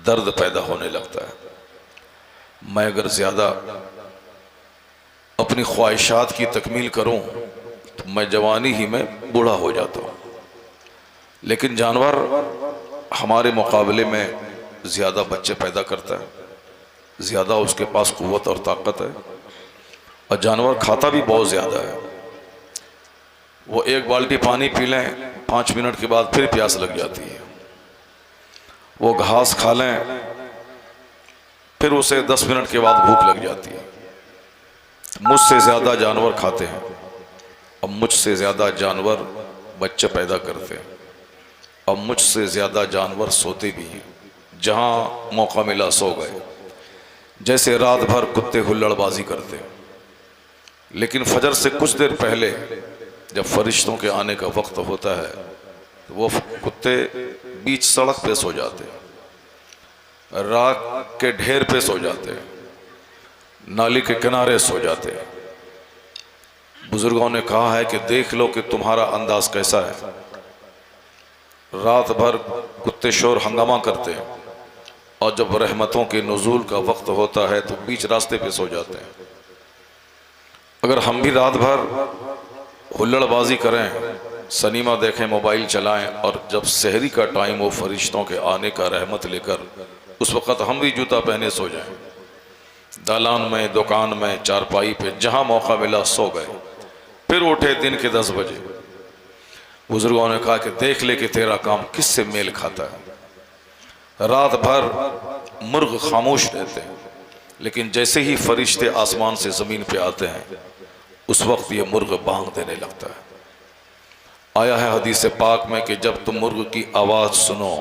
درد پیدا ہونے لگتا ہے۔ میں اگر زیادہ اپنی خواہشات کی تکمیل کروں تو میں جوانی ہی میں بوڑھا ہو جاتا ہوں، لیکن جانور ہمارے مقابلے میں زیادہ بچے پیدا کرتا ہے، زیادہ اس کے پاس قوت اور طاقت ہے، اور جانور کھاتا بھی بہت زیادہ ہے۔ وہ ایک بالٹی پانی پی لیں 5 منٹ کے بعد پھر پیاس لگ جاتی ہے، وہ گھاس کھا لیں پھر اسے 10 منٹ کے بعد بھوک لگ جاتی ہے۔ مجھ سے زیادہ جانور کھاتے ہیں اور مجھ سے زیادہ جانور بچے پیدا کرتے ہیں، اور مجھ سے زیادہ جانور سوتے بھی ہیں، جہاں موقع ملا سو گئے، جیسے رات بھر کتے ہلڑ بازی کرتے ہیں، لیکن فجر سے کچھ دیر پہلے جب فرشتوں کے آنے کا وقت ہوتا ہے تو وہ کتے بیچ سڑک پہ سو جاتے ہیں، راکھ کے ڈھیر پہ سو جاتے ہیں، نالی کے کنارے سو جاتے ہیں۔ بزرگوں نے کہا ہے کہ دیکھ لو کہ تمہارا انداز کیسا ہے۔ رات بھر کتے شور ہنگامہ کرتے ہیں، اور جب رحمتوں کے نزول کا وقت ہوتا ہے تو بیچ راستے پہ سو جاتے ہیں۔ اگر ہم بھی رات بھر ہلڑ بازی کریں، سنیما دیکھیں، موبائل چلائیں، اور جب سحری کا ٹائم ہو فرشتوں کے آنے کا رحمت لے کر، اس وقت ہم بھی جوتا پہنے سو جائیں، دالان میں، دکان میں، چارپائی پہ، جہاں موقع ملا سو گئے، پھر اٹھے دن کے 10 بجے۔ بزرگوں نے کہا کہ دیکھ لے کہ تیرا کام کس سے میل کھاتا ہے۔ رات بھر مرغ خاموش رہتے ہیں، لیکن جیسے ہی فرشتے آسمان سے زمین پہ آتے ہیں اس وقت یہ مرغ بانگ دینے لگتا ہے۔ آیا ہے حدیث پاک میں کہ جب تم مرغ کی آواز سنو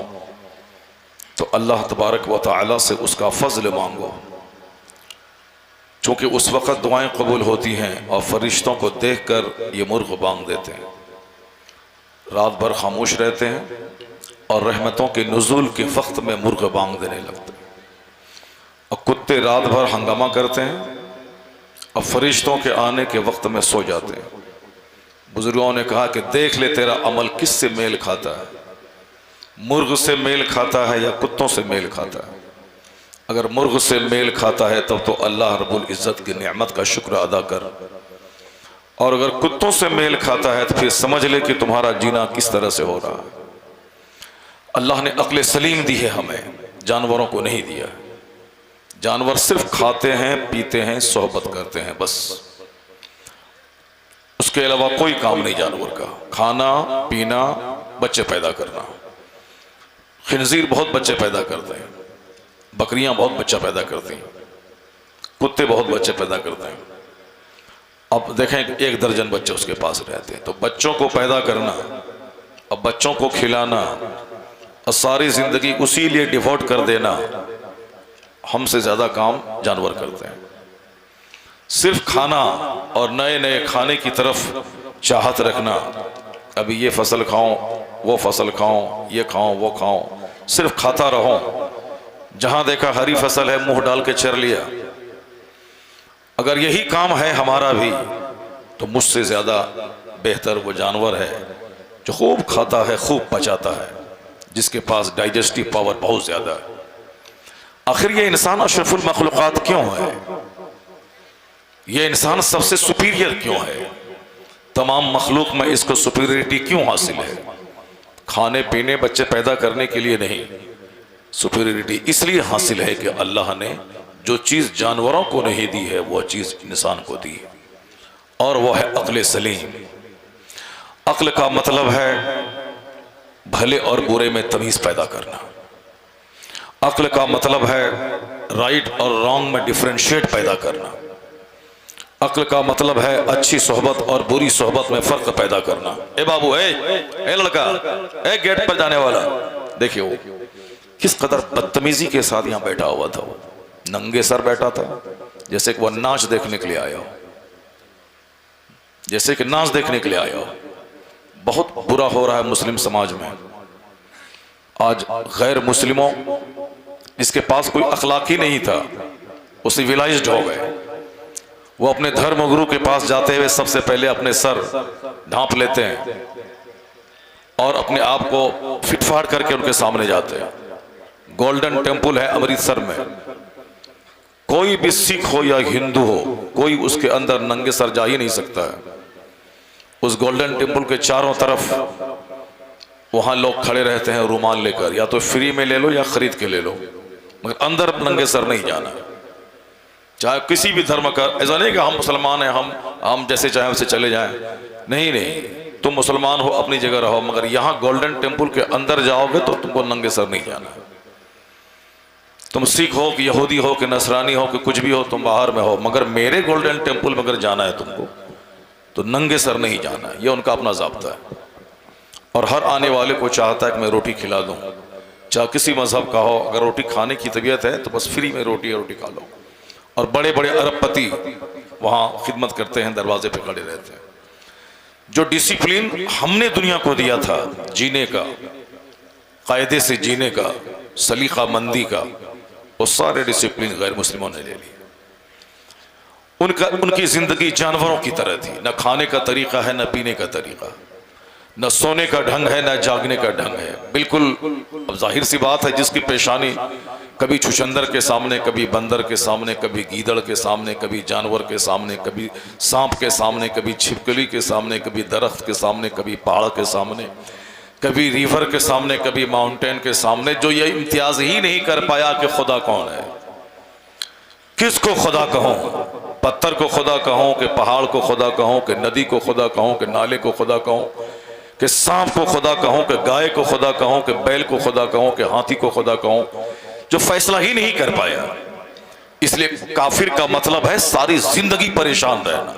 تو اللہ تبارک و تعالی سے اس کا فضل مانگو، چونکہ اس وقت دعائیں قبول ہوتی ہیں اور فرشتوں کو دیکھ کر یہ مرغ بانگ دیتے ہیں۔ رات بھر خاموش رہتے ہیں اور رحمتوں کے نزول کے وقت میں مرغ بانگ دینے لگتے ہیں، اور کتے رات بھر ہنگامہ کرتے ہیں اور فرشتوں کے آنے کے وقت میں سو جاتے ہیں۔ بزرگوں نے کہا کہ دیکھ لے تیرا عمل کس سے میل کھاتا ہے، مرغ سے میل کھاتا ہے یا کتوں سے میل کھاتا ہے۔ اگر مرغ سے میل کھاتا ہے تب تو اللہ رب العزت کی نعمت کا شکر ادا کر، اور اگر کتوں سے میل کھاتا ہے تو پھر سمجھ لے کہ تمہارا جینا کس طرح سے ہو رہا ہے۔ اللہ نے عقل سلیم دی ہے ہمیں، جانوروں کو نہیں دیا۔ جانور صرف کھاتے ہیں، پیتے ہیں، صحبت کرتے ہیں، بس اس کے علاوہ کوئی کام نہیں جانور کا۔ کھانا، پینا، بچے پیدا کرنا۔ خنزیر بہت بچے پیدا کرتے ہیں، بکریاں بہت بچہ پیدا کرتی ہیں، کتے بہت بچے پیدا کرتے ہیں۔ اب دیکھیں 1 درجن بچے اس کے پاس رہتے ہیں، تو بچوں کو پیدا کرنا اور بچوں کو کھلانا اور ساری زندگی اسی لیے ڈیووٹ کر دینا، ہم سے زیادہ کام جانور کرتے ہیں۔ صرف کھانا اور نئے نئے کھانے کی طرف چاہت رکھنا، ابھی یہ فصل کھاؤں، وہ فصل کھاؤں، یہ کھاؤں، وہ کھاؤں، صرف کھاتا رہوں، جہاں دیکھا ہری فصل ہے منہ ڈال کے چر لیا۔ اگر یہی کام ہے ہمارا بھی تو مجھ سے زیادہ بہتر وہ جانور ہے جو خوب کھاتا ہے، خوب پچاتا ہے، جس کے پاس ڈائجسٹو پاور بہت زیادہ ہے۔ آخر یہ انسان اشرف المخلوقات کیوں ہے؟ یہ انسان سب سے سپیریئر کیوں ہے؟ تمام مخلوق میں اس کو سپیریئرٹی کیوں حاصل ہے؟ کھانے پینے بچے پیدا کرنے کے لیے نہیں، سپیریئرٹی اس لیے حاصل ہے کہ اللہ نے جو چیز جانوروں کو نہیں دی ہے وہ چیز انسان کو دی ہے، اور وہ ہے عقل سلیم۔ عقل کا مطلب ہے بھلے اور برے میں تمیز پیدا کرنا۔ عقل کا مطلب ہے رائٹ اور رانگ میں ڈیفرینشیٹ پیدا کرنا۔ عقل کا مطلب ہے اچھی صحبت اور بری صحبت میں فرق پیدا کرنا۔ اے بابو، اے لڑکا، اے گیٹ پر جانے والا، دیکھیں وہ کس قدر بدتمیزی کے ساتھ یہاں بیٹھا ہوا تھا، وہ ننگے سر بیٹھا تھا، جیسے کہ وہ ناچ دیکھنے کے لیے آیا ہو، جیسے کہ ناچ دیکھنے کے لیے آیا ہو۔ بہت برا ہو رہا ہے مسلم سماج میں آج۔ غیر مسلموں جس کے پاس کوئی اخلاق ہی نہیں تھا وہ سیویلائزڈ ہو گئے۔ وہ اپنے دھرم گرو کے پاس جاتے ہوئے سب سے پہلے اپنے سر ڈھانپ لیتے ہیں اور اپنے آپ کو فٹ فاٹ کر کے ان کے سامنے جاتے ہیں۔ گولڈن ٹیمپل ہے امرتسر میں، کوئی بھی سکھ ہو یا ہندو ہو کوئی اس کے اندر ننگے سر جا ہی نہیں سکتا ہے۔ اس گولڈن ٹیمپل کے چاروں طرف وہاں لوگ کھڑے رہتے ہیں رومال لے کر، یا تو فری میں لے لو یا خرید کے لے لو، مگر اندر ننگے سر نہیں جانا، چاہے کسی بھی دھرم کا۔ ایسا نہیں کہ ہم مسلمان ہیں ہم جیسے چاہیں ویسے چلے جائیں، نہیں، تم مسلمان ہو اپنی جگہ رہو، مگر یہاں گولڈن ٹیمپل کے اندر جاؤ گے تو تم کو ننگے سر نہیں جانا۔ تم سکھ ہو کہ یہودی ہو کہ نصرانی ہو کہ کچھ بھی ہو، تم باہر میں ہو، مگر میرے گولڈن ٹیمپل میں اگر جانا ہے تم کو تو ننگے سر نہیں جانا ہے، یہ ان کا اپنا ضابطہ ہے۔ اور ہر آنے والے کو چاہتا ہے کہ میں روٹی کھلا دوں، چاہے کسی مذہب کا ہو، اگر روٹی کھانے کی طبیعت ہے تو بس فری میں روٹی کھا لو۔ اور بڑے بڑے ارب پتی وہاں خدمت کرتے ہیں، دروازے پہ کھڑے رہتے ہیں۔ جو ڈسپلن ہم نے دنیا کو دیا تھا جینے کا، قاعدے سے جینے کا، سلیقہ مندی کا، وہ سارے ڈسپلن غیر مسلموں نے لے لی۔ ان کی زندگی جانوروں کی طرح تھی، نہ کھانے کا طریقہ ہے نہ پینے کا طریقہ، نہ سونے کا ڈھنگ ہے نہ جاگنے کا ڈھنگ ہے، بالکل۔ اب ظاہر سی بات ہے، جس کی پیشانی کبھی چھچندر کے سامنے، کبھی بندر کے سامنے، کبھی گیدڑ کے سامنے، کبھی جانور کے سامنے، کبھی سانپ کے سامنے، کبھی چھپکلی کے سامنے، کبھی درخت کے سامنے، کبھی پہاڑ کے سامنے، کبھی ریور کے سامنے، کبھی ماؤنٹین کے سامنے، جو یہ امتیاز ہی نہیں کر پایا کہ خدا کون ہے، کس کو خدا کہوں، پتھر کو خدا کہوں کہ پہاڑ کو خدا کہوں کہ ندی کو خدا کہوں کہ نالے کو خدا کہوں کہ سانپ کو خدا کہوں کہ گائے کو خدا کہوں کہ بیل کو خدا کہوں کہ ہاتھی کو خدا کہوں، جو فیصلہ ہی نہیں کر پایا۔ اس لیے کافر کا مطلب ہے ساری زندگی پریشان رہنا،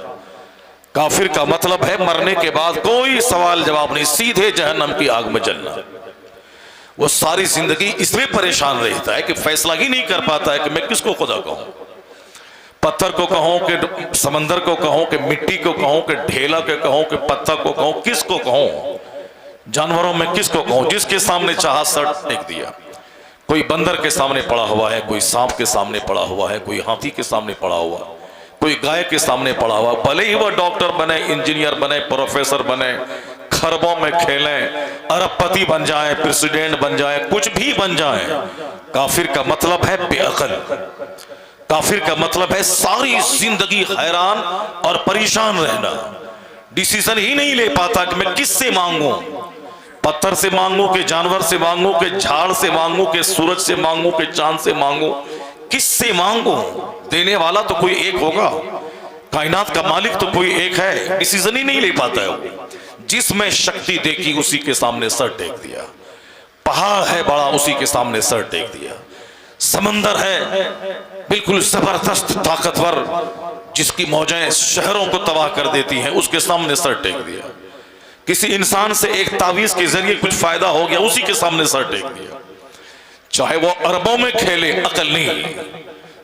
کافر کا مطلب ہے مرنے کے بعد کوئی سوال جواب نہیں، سیدھے جہنم کی آگ میں جلنا۔ وہ ساری زندگی اس میں پریشان رہتا ہے کہ فیصلہ ہی نہیں کر پاتا ہے کہ میں کس کو خدا کہوں، پتھر کو کہوں کہ سمندر کو کہوں کہ مٹی کو کہوں کہ ڈھیلا کو کہوں کہ پتھر کو کہوں، کس کو کہوں، جانوروں میں کس کو کہوں، جس کے سامنے چاہا سر ٹیک دیا۔ کوئی بندر کے سامنے پڑا ہوا ہے، کوئی سانپ کے سامنے پڑا ہوا ہے، کوئی ہاتھی کے سامنے پڑا ہوا، کوئی گائے کے سامنے پڑا ہوا، بھلے ہی وہ ڈاکٹر بنے، انجینئر بنے، پروفیسر بنے، خربوں میں کھیلیں، ارب پتی بن جائیں، پریسیڈنٹ بن جائیں، کچھ بھی بن جائیں، کافر کا مطلب ہے بے عقل، کافر کا مطلب ہے ساری زندگی حیران اور پریشان رہنا، ڈیسیزن ہی نہیں لے پاتا کہ میں کس سے مانگوں، پتھر سے مانگوں کہ جانور سے مانگوں کہ جھاڑ سے مانگوں کہ سورج سے مانگوں کہ چاند سے مانگوں، کس سے مانگوں، دینے والا تو کوئی ایک ہوگا، کائنات کا مالک تو کوئی ایک ہے، ڈیسیزن ہی نہیں لے پاتا ہے وہ۔ جس میں شکتی دیکھی اسی کے سامنے سر ٹیک دیا، پہاڑ ہے بڑا اسی کے سامنے سر ٹیک دیا، سمندر ہے بالکل زبردست طاقتور جس کی موجیں شہروں کو تباہ کر دیتی ہیں، اس کے سامنے سر ٹیک دیا، کسی انسان سے ایک تعویذ کے ذریعے کچھ فائدہ ہو گیا اسی کے سامنے سر ٹیک دیا، چاہے وہ اربوں میں کھیلے عقل نہیں،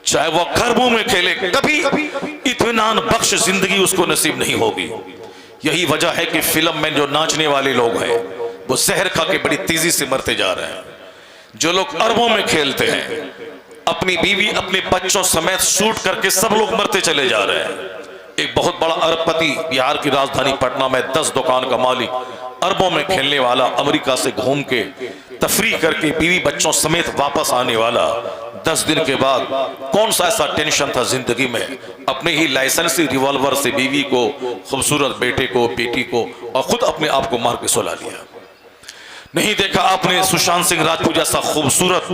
چاہے وہ خربوں میں کھیلے کبھی اطمینان بخش زندگی اس کو نصیب نہیں ہوگی۔ یہی وجہ ہے کہ فلم میں جو ناچنے والے لوگ ہیں وہ زہر کھا کے بڑی تیزی سے مرتے جا رہے ہیں، جو لوگ اربوں میں کھیلتے ہیں اپنی بیوی اپنے بچوں سمیت شوٹ کر کے سب لوگ مرتے چلے جا رہے ہیں۔ ایک بہت بڑا ارب پتی بہار کی راجدھانی پٹنہ میں 10 دکان کا مالک، اربوں میں کھیلنے والا، امریکہ سے گھوم کے تفریح کر کے بیوی بچوں سمیت واپس آنے والا، 10 دن کے بعد کون سا ایسا ٹینشن تھا زندگی میں، اپنے ہی لائسنسی ریوالور سے بیوی کو، خوبصورت بیٹے کو، بیٹی کو اور خود اپنے آپ کو مار کے سلا لیا۔ نہیں دیکھا آپ نے سشانت سنگھ راجپوت جیسا خوبصورت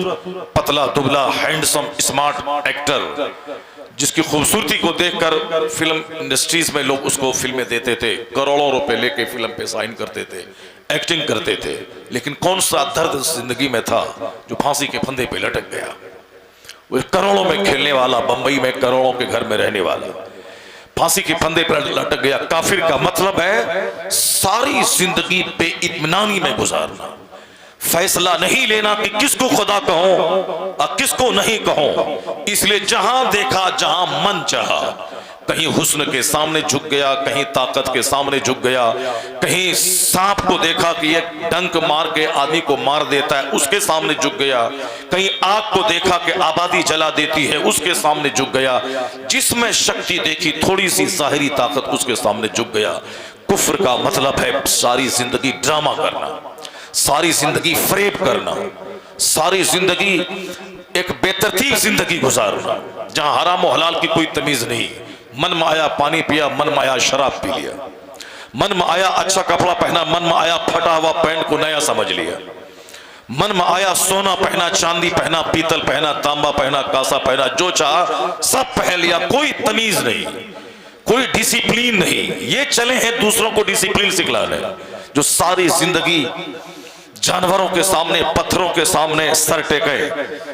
پتلا دبلا ہینڈسم اسمارٹ ایکٹر جس کی خوبصورتی کو دیکھ کر فلم انڈسٹریز میں لوگ اس کو فلمیں دیتے تھے، کروڑوں روپے لے کے فلم پہ سائن کرتے تھے، ایکٹنگ کرتے تھے، لیکن کون سا درد زندگی میں تھا جو پھانسی کے پھندے پہ لٹک گیا؟ وہ کروڑوں میں کھیلنے والا، بمبئی میں کروڑوں کے گھر میں رہنے والا پھانسی کے پھندے پر لٹک گیا۔ کافر کا مطلب ہے ساری زندگی بے اطمینانی میں گزارنا، فیصلہ نہیں لینا کہ کس کو خدا کہوں اور کس کو نہیں کہوں، اس لیے جہاں دیکھا جہاں من چاہا، کہیں حسن کے سامنے جھک گیا، کہیں طاقت کے سامنے جھک گیا، کہیں سانپ کو دیکھا کہ یہ ڈنک مار کے آدمی کو مار دیتا ہے اس کے سامنے جھک گیا، کہیں آگ کو دیکھا کہ آبادی جلا دیتی ہے اس کے سامنے جھک گیا، جس میں شکتی دیکھی تھوڑی سی ظاہری طاقت اس کے سامنے جھک گیا۔ کفر کا مطلب ہے ساری زندگی ڈرامہ کرنا، ساری زندگی فریب کرنا، ساری زندگی ایک بے ترتیب زندگی گزارنا جہاں حرام و حلال کی کوئی تمیز نہیں، من میں آیا پانی پیا، من میں آیا شراب پی لیا، من میں آیا اچھا کپڑا پہنا، من میں آیا پھٹا ہوا پینٹ کو نیا سمجھ لیا، من میں آیا سونا پہنا، چاندی پہنا، پیتل پہنا، تانبا پہنا، کاسا پہنا، جو چاہا سب پہن لیا، کوئی تمیز نہیں، کوئی ڈسپلین نہیں۔ یہ چلے ہیں دوسروں کو ڈسپلین سکھلانے، جو ساری زندگی جانوروں کے سامنے، پتھروں کے سامنے سر ٹیکے،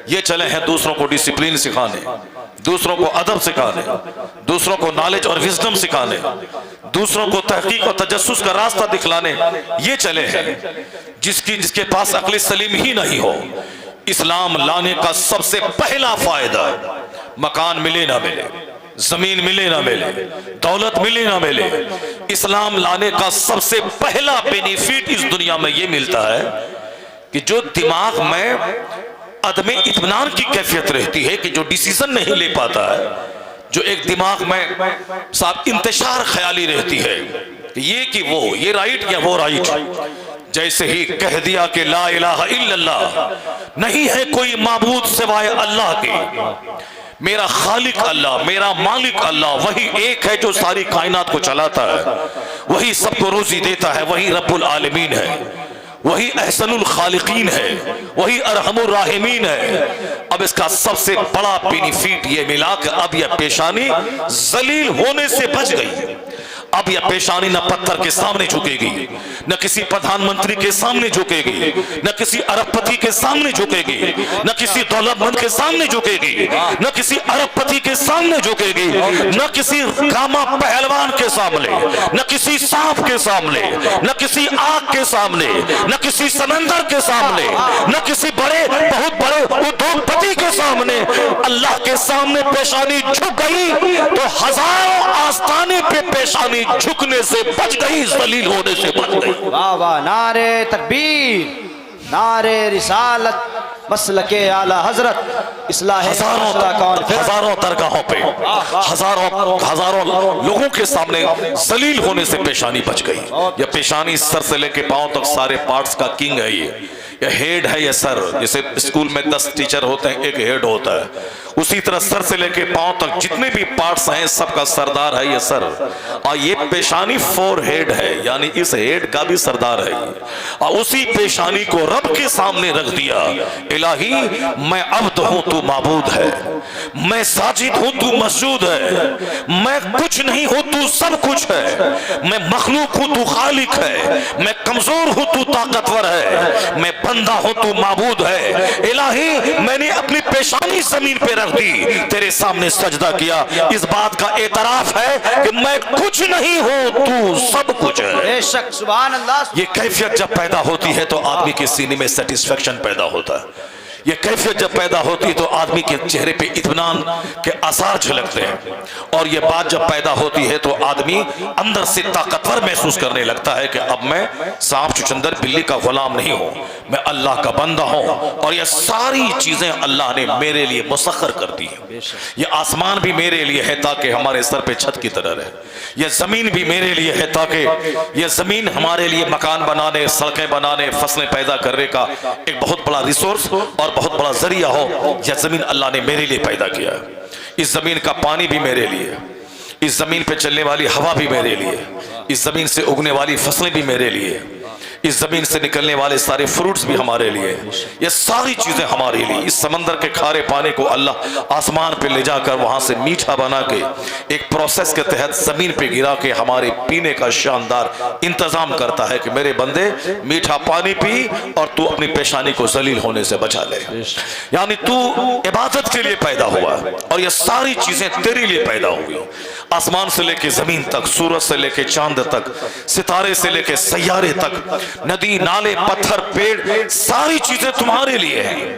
یہ چلے ہیں دوسروں کو ڈسپلین سکھانے، دوسروں کو ادب سکھانے، دوسروں کو نالج اور وزڈم سکھانے، دوسروں کو تحقیق اور تجسس کا راستہ دکھلانے، یہ چلے ہیں۔ جس کے پاس عقل سلیم ہی نہیں ہو، اسلام لانے کا سب سے پہلا فائدہ، مکان ملے نہ ملے، زمین ملے نہ ملے، دولت ملے نہ ملے، اسلام لانے کا سب سے پہلا بینیفٹ اس دنیا میں یہ ملتا ہے کہ جو دماغ میں عدم اطمینان کی کیفیت رہتی ہے، کہ جو ڈیسیزن نہیں لے پاتا ہے، جو ایک دماغ میں صاحب انتشار خیالی رہتی ہے کہ یہ رائٹ یا وہ رائٹ، جیسے ہی کہہ دیا کہ لا الہ الا اللہ، نہیں ہے کوئی معبود سوائے اللہ کے، میرا خالق اللہ، میرا مالک اللہ، وہی ایک ہے جو ساری کائنات کو چلاتا ہے، وہی سب کو روزی دیتا ہے، وہی رب العالمین ہے، وہی احسن الخالقین ہے، وہی ارحم الراحمین ہے۔ اب اس کا سب سے بڑا بینیفٹ یہ ملا کہ اب یہ پیشانی ذلیل ہونے سے بچ گئی۔ اب یہ پیشانی نہ پتھر کے سامنے جھکے گی، نہ کسی پردھان منتری کے سامنے جھکے گی، نہ کسی ارب پتی کے سامنے جھکے گی، نہ کسی دولت مند کے سامنے جھکے گی، نہ کسی ارب پتی کے سامنے جھکے گی، نہ کسی گاما پہلوان کے سامنے، نہ کسی سانپ کے سامنے، نہ کسی آگ کے سامنے، نہ کسی سمندر کے سامنے، نہ کسی بہت بڑے ادھوگ پتی کے سامنے۔ اللہ کے سامنے پیشانی جھک گئی تو ہزاروں آستانے پہ پیشانی جھکنے سے بچ گئی، ذلیل ہونے سے بچ گئی۔ واہ واہ، نعرے تکبیر، نعرے رسالت، مسلک اعلی حضرت، اصلاح ہزاروں درگاہوں پہ ہزاروں لوگوں کے سامنے ذلیل ہونے سے پیشانی بچ گئی۔ یہ پیشانی سر سے لے کے پاؤں تک سارے پارٹس کا کنگ ہے، یہ ہیڈ ہے، یہ سر۔ جیسے اسکول میں 10 ٹیچر ہوتے ہیں، ایک ہیڈ ہوتا ہے، اسی طرح سر سے لے کے پاؤں تک جتنے بھی پارٹس ہیں سب کا سردار ہے یہ سر، اور یہ پیشانی 4 ہیڈ ہے، یعنی اس ہیڈ کا بھی سردار ہے، اور اسی پیشانی کو رب کے سامنے رکھ دیا۔ الہی میں عبد ہوں تو معبود ہے، میں ساجد ہوں تو مسجود ہے، میں کچھ نہیں ہوں تو سب کچھ ہے، میں مخلوق ہوں تو خالق ہے، میں کمزور ہوں تو طاقتور ہے، میں بندہ ہوں تو معبود ہے۔ الہی میں نے اپنی پیشانی زمین پہ رکھ دی، تیرے سامنے سجدہ کیا، اس بات کا اعتراف ہے کہ میں کچھ نہیں ہوں تو سب کچھ ہے۔ بے شک، سبحان اللہ۔ یہ کیفیت جب پیدا ہوتی ہے تو آدمی کے سینے میں سیٹسفیکشن پیدا ہوتا ہے۔ یہ کیفیت جب پیدا ہوتی ہے تو آدمی کے چہرے پہ اطمینان کے آثار جھلکتے ہیں، اور یہ بات جب پیدا ہوتی ہے تو آدمی اندر سے طاقتور محسوس کرنے لگتا ہے کہ اب میں سانپ چچندر بلی کا غلام نہیں ہوں، میں اللہ کا بندہ ہوں، اور یہ ساری چیزیں اللہ نے میرے لیے مسخر کر دی ہیں۔ یہ آسمان بھی میرے لیے ہے تاکہ ہمارے سر پہ چھت کی طرح رہے، یہ زمین بھی میرے لیے ہے تاکہ یہ زمین ہمارے لیے مکان بنانے، سڑکیں بنانے، فصلیں پیدا کرنے کا ایک بہت بڑا ریسورس اور بہت بڑا ذریعہ ہو۔ یہ زمین اللہ نے میرے لیے پیدا کیا ہے، اس زمین کا پانی بھی میرے لیے، اس زمین پہ چلنے والی ہوا بھی میرے لیے، اس زمین سے اگنے والی فصلیں بھی میرے لیے، اس زمین سے نکلنے والے سارے فروٹس بھی ہمارے لیے، یہ ساری چیزیں ہمارے لیے۔ اس سمندر کے کھارے پانی کو اللہ آسمان پہ لے جا کر وہاں سے میٹھا بنا کے ایک پروسیس کے تحت زمین پہ گرا کے ہمارے پینے کا شاندار انتظام کرتا ہے کہ میرے بندے میٹھا پانی پی اور تو اپنی پیشانی کو ذلیل ہونے سے بچا لے۔ یعنی تو عبادت کے لیے پیدا ہوا اور یہ ساری چیزیں تیرے لیے پیدا ہوئی، آسمان سے لے کے زمین تک، سورج سے لے کے چاند تک، ستارے سے لے کے سیارے تک، ندی، نالے، پتھر، پیڑ، ساری چیزیں تمہارے لیے ہیں۔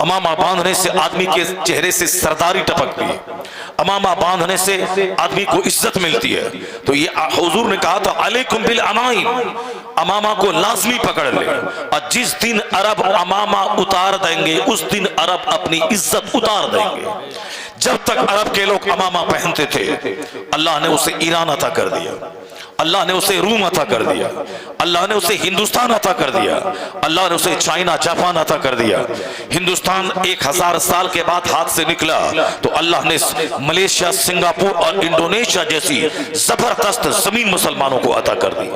امامہ باندھنے سے آدمی کے چہرے سے سرداری ٹپکتی ہے، امامہ باندھنے سے آدمی کو عزت ملتی ہے۔ تو یہ حضور نے کہا تھا علیکم بالعمائم، امامہ کو لازمی پکڑ لے، اور جس دن عرب امامہ اتار دیں گے اس دن عرب اپنی عزت اتار دیں گے۔ جب تک عرب کے لوگ امامہ پہنتے تھے اللہ نے اسے ایران عطا کر دیا، اللہ نے اسے روم عطا کر دیا، اللہ نے اسے ہندوستان عطا کر دیا، اللہ نے اسے چائنا جاپان عطا کر دیا۔ ہندوستان 1000 سال کے بعد ہاتھ سے نکلا تو اللہ نے ملیشیا، سنگاپور اور انڈونیشیا جیسی زبردست زمین مسلمانوں کو عطا کر دی۔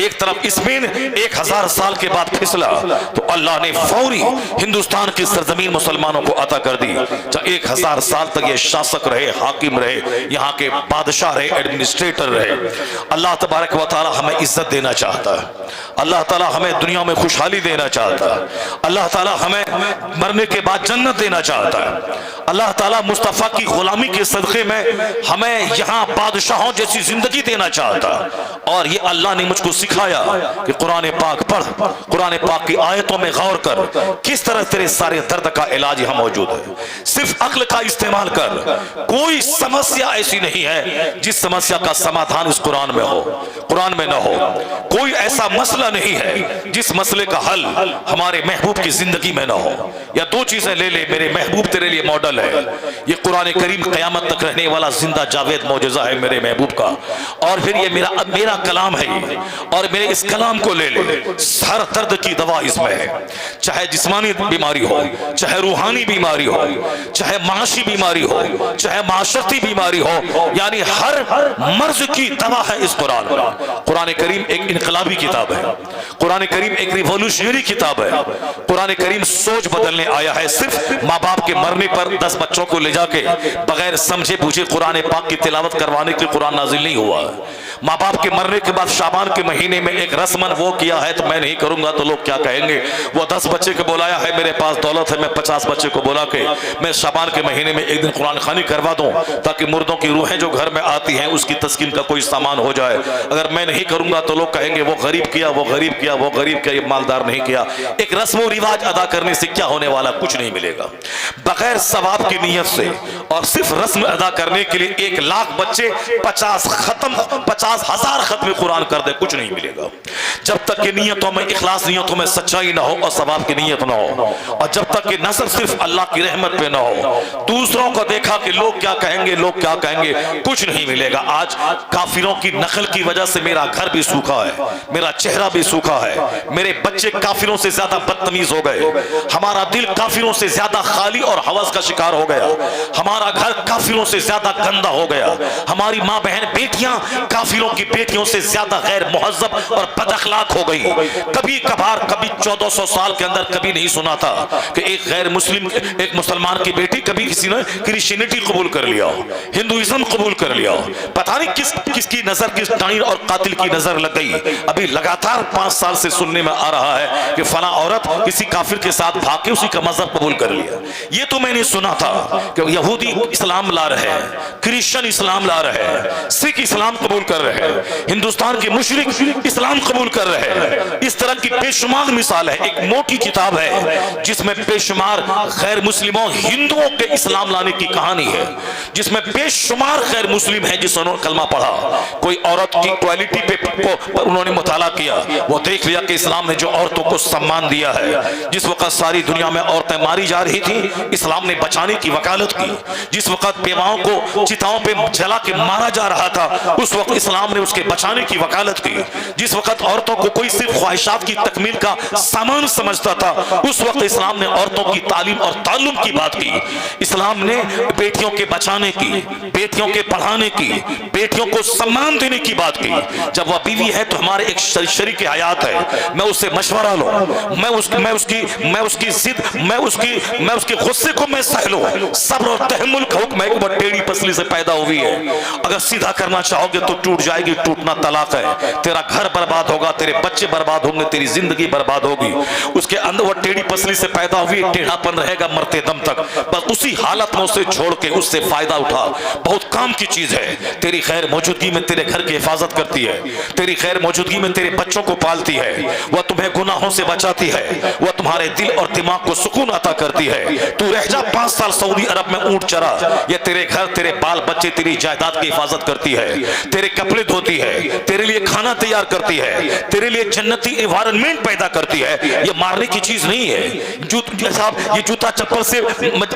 ایک طرف اسپین 1000 سال کے بعد پھسلا تو اللہ نے فوری ہندوستان کی سرزمین مسلمانوں کو عطا کر دی۔ جب 1000 سال تک یہ شاسک رہے، حاکم رہے، یہاں کے بادشاہ رہے، ایڈمنسٹریٹر رہے۔ اللہ تبارک و تعالی ہمیں عزت دینا چاہتا ہے، اللہ تعالی ہمیں دنیا میں خوشحالی دینا چاہتا ہے، اللہ تعالی ہمیں مرنے کے بعد جنت دینا چاہتا ہے، اللہ تعالی مصطفیٰ کی غلامی کے صدقے میں ہمیں یہاں بادشاہوں جیسی زندگی دینا چاہتا ہے۔ اور یہ اللہ نے مجھ کو سکھایا کہ قرآن پاک پڑھ، قرآن پاک کی آیتوں میں غور کر، کس طرح تیرے سارے درد کا علاج یہاں موجود ہے۔ صرف عقل کا استعمال کر، کوئی سمسیا ایسی نہیں ہے جس سمسیا کا سمادھان اس قرآن میں ہو، قرآن میں نہ ہو۔ کوئی ایسا مسئلہ نہیں ہے جس مسئلے کا حل ہمارے محبوب کی زندگی میں نہ ہو۔ یا دو چیزیں لے لے، میرے محبوب تیرے لیے ماڈل ہے، یہ قرآن کریم قیامت تک رہنے والا زندہ جاوید معجزہ ہے میرے محبوب کا، اور پھر یہ میرا کلام ہے یہ، اور میرے اس کلام کو لے لے، ہر درد کی دوا اس میں ہے، چاہے جسمانی بیماری ہو، چاہے روحانی بیماری ہو، چاہے معاشی بیماری ہو، چاہے معاشرتی بیماری ہو، یعنی ہر مرض کی دوا ہے اس قرآن میں۔ قرآن کریم ایک انقلابی کتاب ہے، قرآن کریم ایک ریولوشنری کتاب ہے، قرآن کریم سوچ بدلنے آیا ہے۔ صرف ماں باپ کے مرنے پر 10 بچوں کو لے جا کے بغیر سمجھے بوجھے قرآن پاک کی تلاوت کروانے کے قرآن نازل نہیں ہوا ہے۔ ماں باپ کے مرنے کے بعد شعبان کے مہینے میں ایک رسمن وہ کیا ہے تو میں نہیں کروں گا تو لوگ کیا کہیں گے، وہ 10 بچے کو بلایا ہے، میرے پاس دولت ہے، میں 50 بچے کو بلا کے میں شعبان کے مہینے میں ایک دن قرآن خوانی کروا دوں تاکہ مردوں کی روحیں جو گھر میں آتی ہیں اس کی تسکین کا کوئی سامان ہو جائے۔ اگر میں نہیں کروں گا تو لوگ کہیں گے وہ غریب کیا، وہ غریب کیا، وہ غریب کیا، یہ مالدار نہیں کیا۔ ایک رسم و رواج ادا کرنے سے کیا ہونے والا؟ کچھ نہیں ملے گا۔ بغیر ثواب کی نیت سے اور صرف رسم ادا کرنے کے لیے 1 لاکھ بچے 50,000 ختم قرآن کر دے، کچھ نہیں ملے گا۔ جب تک کہ نیتوں میں اخلاص، نیتوں میں سچائی نہ ہو اور ثواب کی نیت نہ ہو، اور جب تک کہ نظر صرف اللہ کی رحمت پہ نہ ہو، دوسروں کو دیکھا کہ لوگ کیا کہیں گے، لوگ کیا کہیں گے، کچھ نہیں ملے گا۔ آج کافروں کی نقل کی وجہ سے میرا گھر بھی سوکھا ہے، میرا چہرہ بھی سوکھا ہے، میرے بچے کافروں سے زیادہ بدتمیز ہو گئے، ہمارا دل کافروں سے زیادہ خالی اور ہوس کا شکار ہو گیا، ہمارا گھر کافروں سے زیادہ گندا ہو گیا، ہماری ماں بہن بیٹیاں کافروں کی بیٹیوں سے زیادہ غیر مہذب اور بد اخلاق ہو گئی۔ کبھی کبھار، کبھی 1400 سال کے اندر کبھی نہیں سنا تھا کہ ایک مسلمان کی بیٹی کبھی کسی نے کرسچینٹی قبول کر لیا ہو، ہندوازم قبول کر لیا ہو۔ پتہ نہیں کس کی نظر، کس ڈائن اور قاتل کی نظر لگ گئی۔ ابھی لگاتار 5 سال سے سننے میں آ رہا ہے کہ فلاں عورت کسی کافر کے ساتھ بھاگ کے اسی کا مذہب قبول کر لیا۔ یہ تو میں نے سنا تھا کہ یہودی اسلام لا رہے ہیں، کرسچن اسلام لا رہے ہیں، سکھ اسلام قبول کر رہے ہیں، ہندوستان کے مشرک اسلام قبول کر رہے ہیں۔ اس طرح کی بے شمار مثال ہے۔ ایک موٹی کتاب ہے جس میں بے شمار غیر مسلموں، ہندوؤں کے اسلام لانے کی کہانی ہے، جس میں بے شمار غیر مسلم ہیں جس نے کلمہ پڑھا۔ کوئی عورت کی کوالٹی پہ انہوں نے مطالعہ کیا، وہ دیکھ لیا کہ اسلام نے جو عورتوں کو سمان دیا ہے، جس وقت ساری دنیا میں عورتیں ماری جا رہی تھی اسلام نے بچانے کی وکالت کی، جس وقت بیواؤں کو چتاؤں پہ جلا کے مارا جا رہا تھا اس وقت اسلام نے اس کے بچانے کی وکالت کی، جس وقت عورتوں کو کوئی صرف خواہشات کی تکمیل کا سامان سمجھتا تھا اس وقت اسلام نے عورتوں کی تعلیم اور تعلم کی بات کی، اسلام نے بیٹیوں کے بچانے کی، بیٹیوں کے پڑھانے کی، بیٹیوں کو سمان دینے کی بات کی۔ جب وہ بیوی ہے تو ہمارے ایک شریک حیات ہے، میں اس سے مشورہ لوں، میں اس کی ضد، میں اس کے غصے کو میں سہ لوں۔ صبر اور تحمل کا حکم ہے کہ وہ ٹیڑھی پسلی سے پیدا ہوئی ہے، اگر سیدھا کرنا چاہو گے تو ٹوٹ جائے گی ٹوٹنا طلاق ہے. تیرا گھر برباد ہوگا, تیرے بچے برباد ہوں گے, تیری زندگی برباد ہوگی. اس کے اندر وہ ٹیڑھی پسلی سے پیدا ہوئی, ٹیڑھا پن رہے گا مرتے دم تک. بس اسی حالت میں اسے چھوڑ کے اس سے فائدہ اٹھا. بہت کام کی چیز ہے. تیری خیر موجودگی میں تیرے گھر کی حفاظت کرتی ہے, تیری خیر موجودگی میں تیرے بچوں کو پالتی ہے, وہ تمہیں گناہوں سے بچاتی ہے, وہ تمہارے دل اور دماغ کو سکون عطا کرتی ہے. تو رہ جا 5 سال سعودی عرب میں اونٹ چرا, یہ تیرے گھر, تیرے بال بچے, تیری جائیداد کی حفاظت کرتی ہے, تیرے کپڑے دھوتی ہے, تیرے لیے کھانا تیار کرتی ہے, تیرے لیے جنتی انوائرنمنٹ پیدا کرتی ہے. یہ مارنے کی چیز نہیں ہے. یہ جوتا چپل سے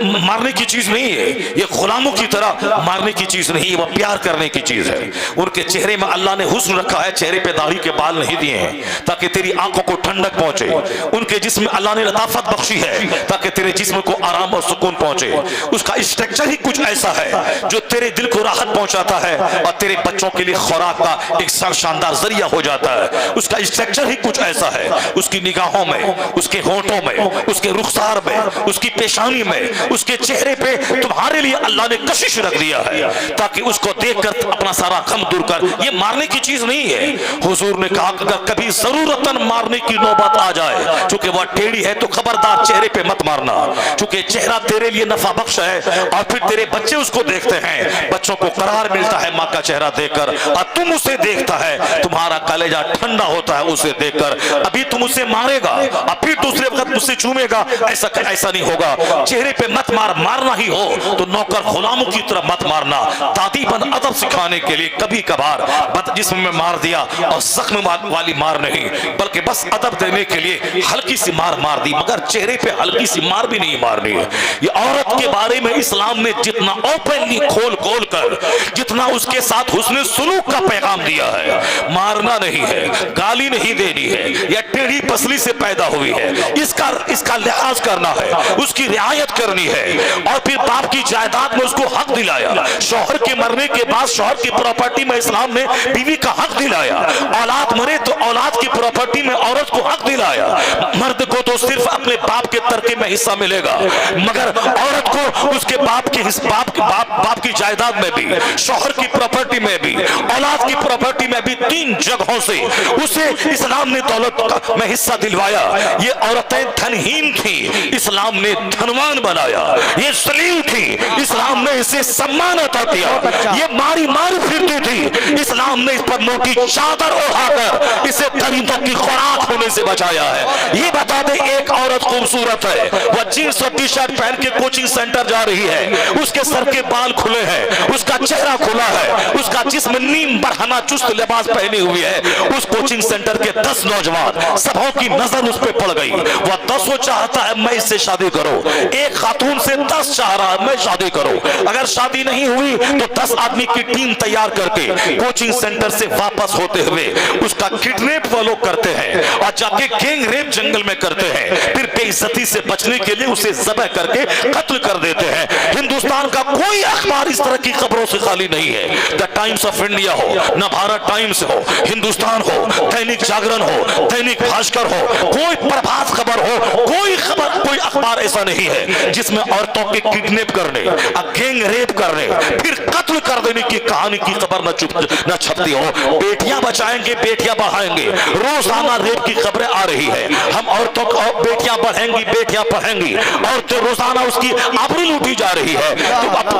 مارنے کی چیز نہیں ہے, یہ غلاموں کی طرح مارنے کی چیز نہیں ہے, وہ پیار کرنے کی چیز ہے. ان کے چہرے میں اللہ نے حسن رکھا ہے, چہرے پہ داڑھی کے بال نہیں دیے ہیں تاکہ تیری آنکھوں کو ٹھنڈک پہنچے. ان کے جسم میں اللہ نے لطافت بخشی ہے تاکہ تیرے جسم کو آرام اور سکون پہنچے. اس کا اسٹرکچر ہی کچھ ایسا ہے جو تیرے دل کو راحت پہنچاتا ہے اور تیرے بچوں کے لیے خوراک کا ایک شاندار ذریعہ ہو جاتا ہے. اس کا اسٹرکچر ہی کچھ ایسا ہے. اس کی نگاہوں میں, اس کے ہونٹوں میں, اس کے رخسار میں, اس کی پیشانی میں, اس کے چہرے پہ تمہارے لیے اللہ نے کشش رکھ دیا ہے تاکہ اس کو دیکھ کر اپنا سارا غم دور کر. یہ مارنے کی چیز نہیں ہے. حضور نے کہا کہ اگر کبھی ضرورتاً مارنے کی نوبت آ جائے, چونکہ وہ ٹیڑھی ہے تو خبردار چہرے پہ مت مارنا, چونکہ چہرہ تیرے لیے نفع بخش ہے. اور پھر تیرے بچے اس کو دیکھتے ہیں, بچوں کو قرار ملتا ہے ماں کا چہرہ دیکھ کر, اور تم اسے دیکھتا ہے, تمہارا کلیجہ ٹھنڈا ہوتا ہے اسے دیکھ کر. ابھی تم اسے مارے گا اور پھر دوسرے وقت مجھ سے چومے گا, ایسا نہیں ہوگا. چہرے پہ مت مار, مارنا ہی ہو تو نوکر غلاموں کی طرح مت مارنا. دادی بن ادب سکھانے کے لیے کبھی کبھار بد جسم میں مار دیا, اور زخم والی مار نہیں, بلکہ بس ادب دینے کے لیے ہلکی سی مار دی, مگر چہرے پہ ہلکی سی مار بھی نہیں مارنی ہے. یہ عورت کے بارے میں اسلام نے جتنا اوپنلی کھول کر جتنا اس کے ساتھ حسن سلوک کا پیغام دیا ہے, مارنا نہیں ہے, گالی نہیں دینی ہے, یا ٹیڑھی پسلی سے پیدا ہوئی ہے, اس کا لحاظ کرنا ہے, اس کی رعایت کرنی ہے. اور پھر باپ کی جائیداد میں اس کو حق دلایا. شوہر کے مرنے کے بعد شوہر کی پراپرٹی میں اسلام نے بیوی کا حق دلایا. اولاد مرے تو اولاد کی پراپرٹی میں عورت کو حق دلایا. مرد کو تو صرف اپنے باپ کے ترکے میں حصہ ملے گا, مگر عورت کو اس کے باپ کی جائیداد میں بھی, شوہر کی پراپرٹی میں بھی, اولاد کی پراپرٹی میں بھی 3 جگہوں سے اسے اسلام نے دولت میں حصہ دلوایا. یہ عورتیں دھنہین تھیں, اسلام نے دھنوان بنایا. یہ ذلیل تھی, اسلام نے اسے سمان عطا کیا. یہ ماری پھرتی تھی, اسلام نے اس پر موٹی چادر اڑا کر اسے درندوں کی خوراک ہونے سے بچایا ہے. یہ بتا دے, ایک عورت خوبصورت ہے, وہ جینس اور ٹی شرٹ پہن کے کوچنگ سینٹر جا رہی ہے, اس کے سر کے بال کھلے ہیں, اس کا چہرہ کھلا ہے, اس کا جسم نیم برہنہ چست لباس پہنے ہوئی ہے. اس کوچنگ سینٹر کے 10 نوجوان سبوں کی نظر اس پہ پڑ گئی. وہ 10 چاہتا ہے میں اس سے شادی کروں, ایک خاتون سے 10 چاہ رہا ہے میں شادی کروں. اگر شادی نہیں ہوئی تو 10 آدمی کی ٹیم تیار کر کے کوچنگ سینٹر سے واپس ہوتے ہوئے اس کا کڈنیپ وہ لوگ کرتے ہیں اور جا کے گینگ ریپ جنگل میں کرتے ہیں. پھر بے عزتی سے بچنے کے لیے اسے ذبح کر کے قتل کر دیتے ہیں. ہندوستان کا کوئی اخبار اس طرح کی خبروں سے خالی نہیں ہے. دا ٹائمز آف انڈیا ہو, نبھارت ٹائمز ہو, ہندوستان ہو, دینک جاگرن ہو, دینک بھاسکر ہو, کوئی پربھات خبر ہو, کوئی اخبار ایسا نہیں ہے جس میں عورتوں کے کڈنیپ کرنے, گینگ ریپ کرنے, پھر قتل کر دینے کی کہانی کی خبر نہ چھپتی ہو. بیٹیاں بچائیں گے, بیٹیاں بڑھائیں گے, روزانہ ریپ کی خبریں آ رہی ہے. ہم عورتوں کو بیٹیاں بڑھیں گی, بیٹیاں پڑھیں گی, عورتیں روزانہ اس کی آبرو لوٹی جا رہی ہے.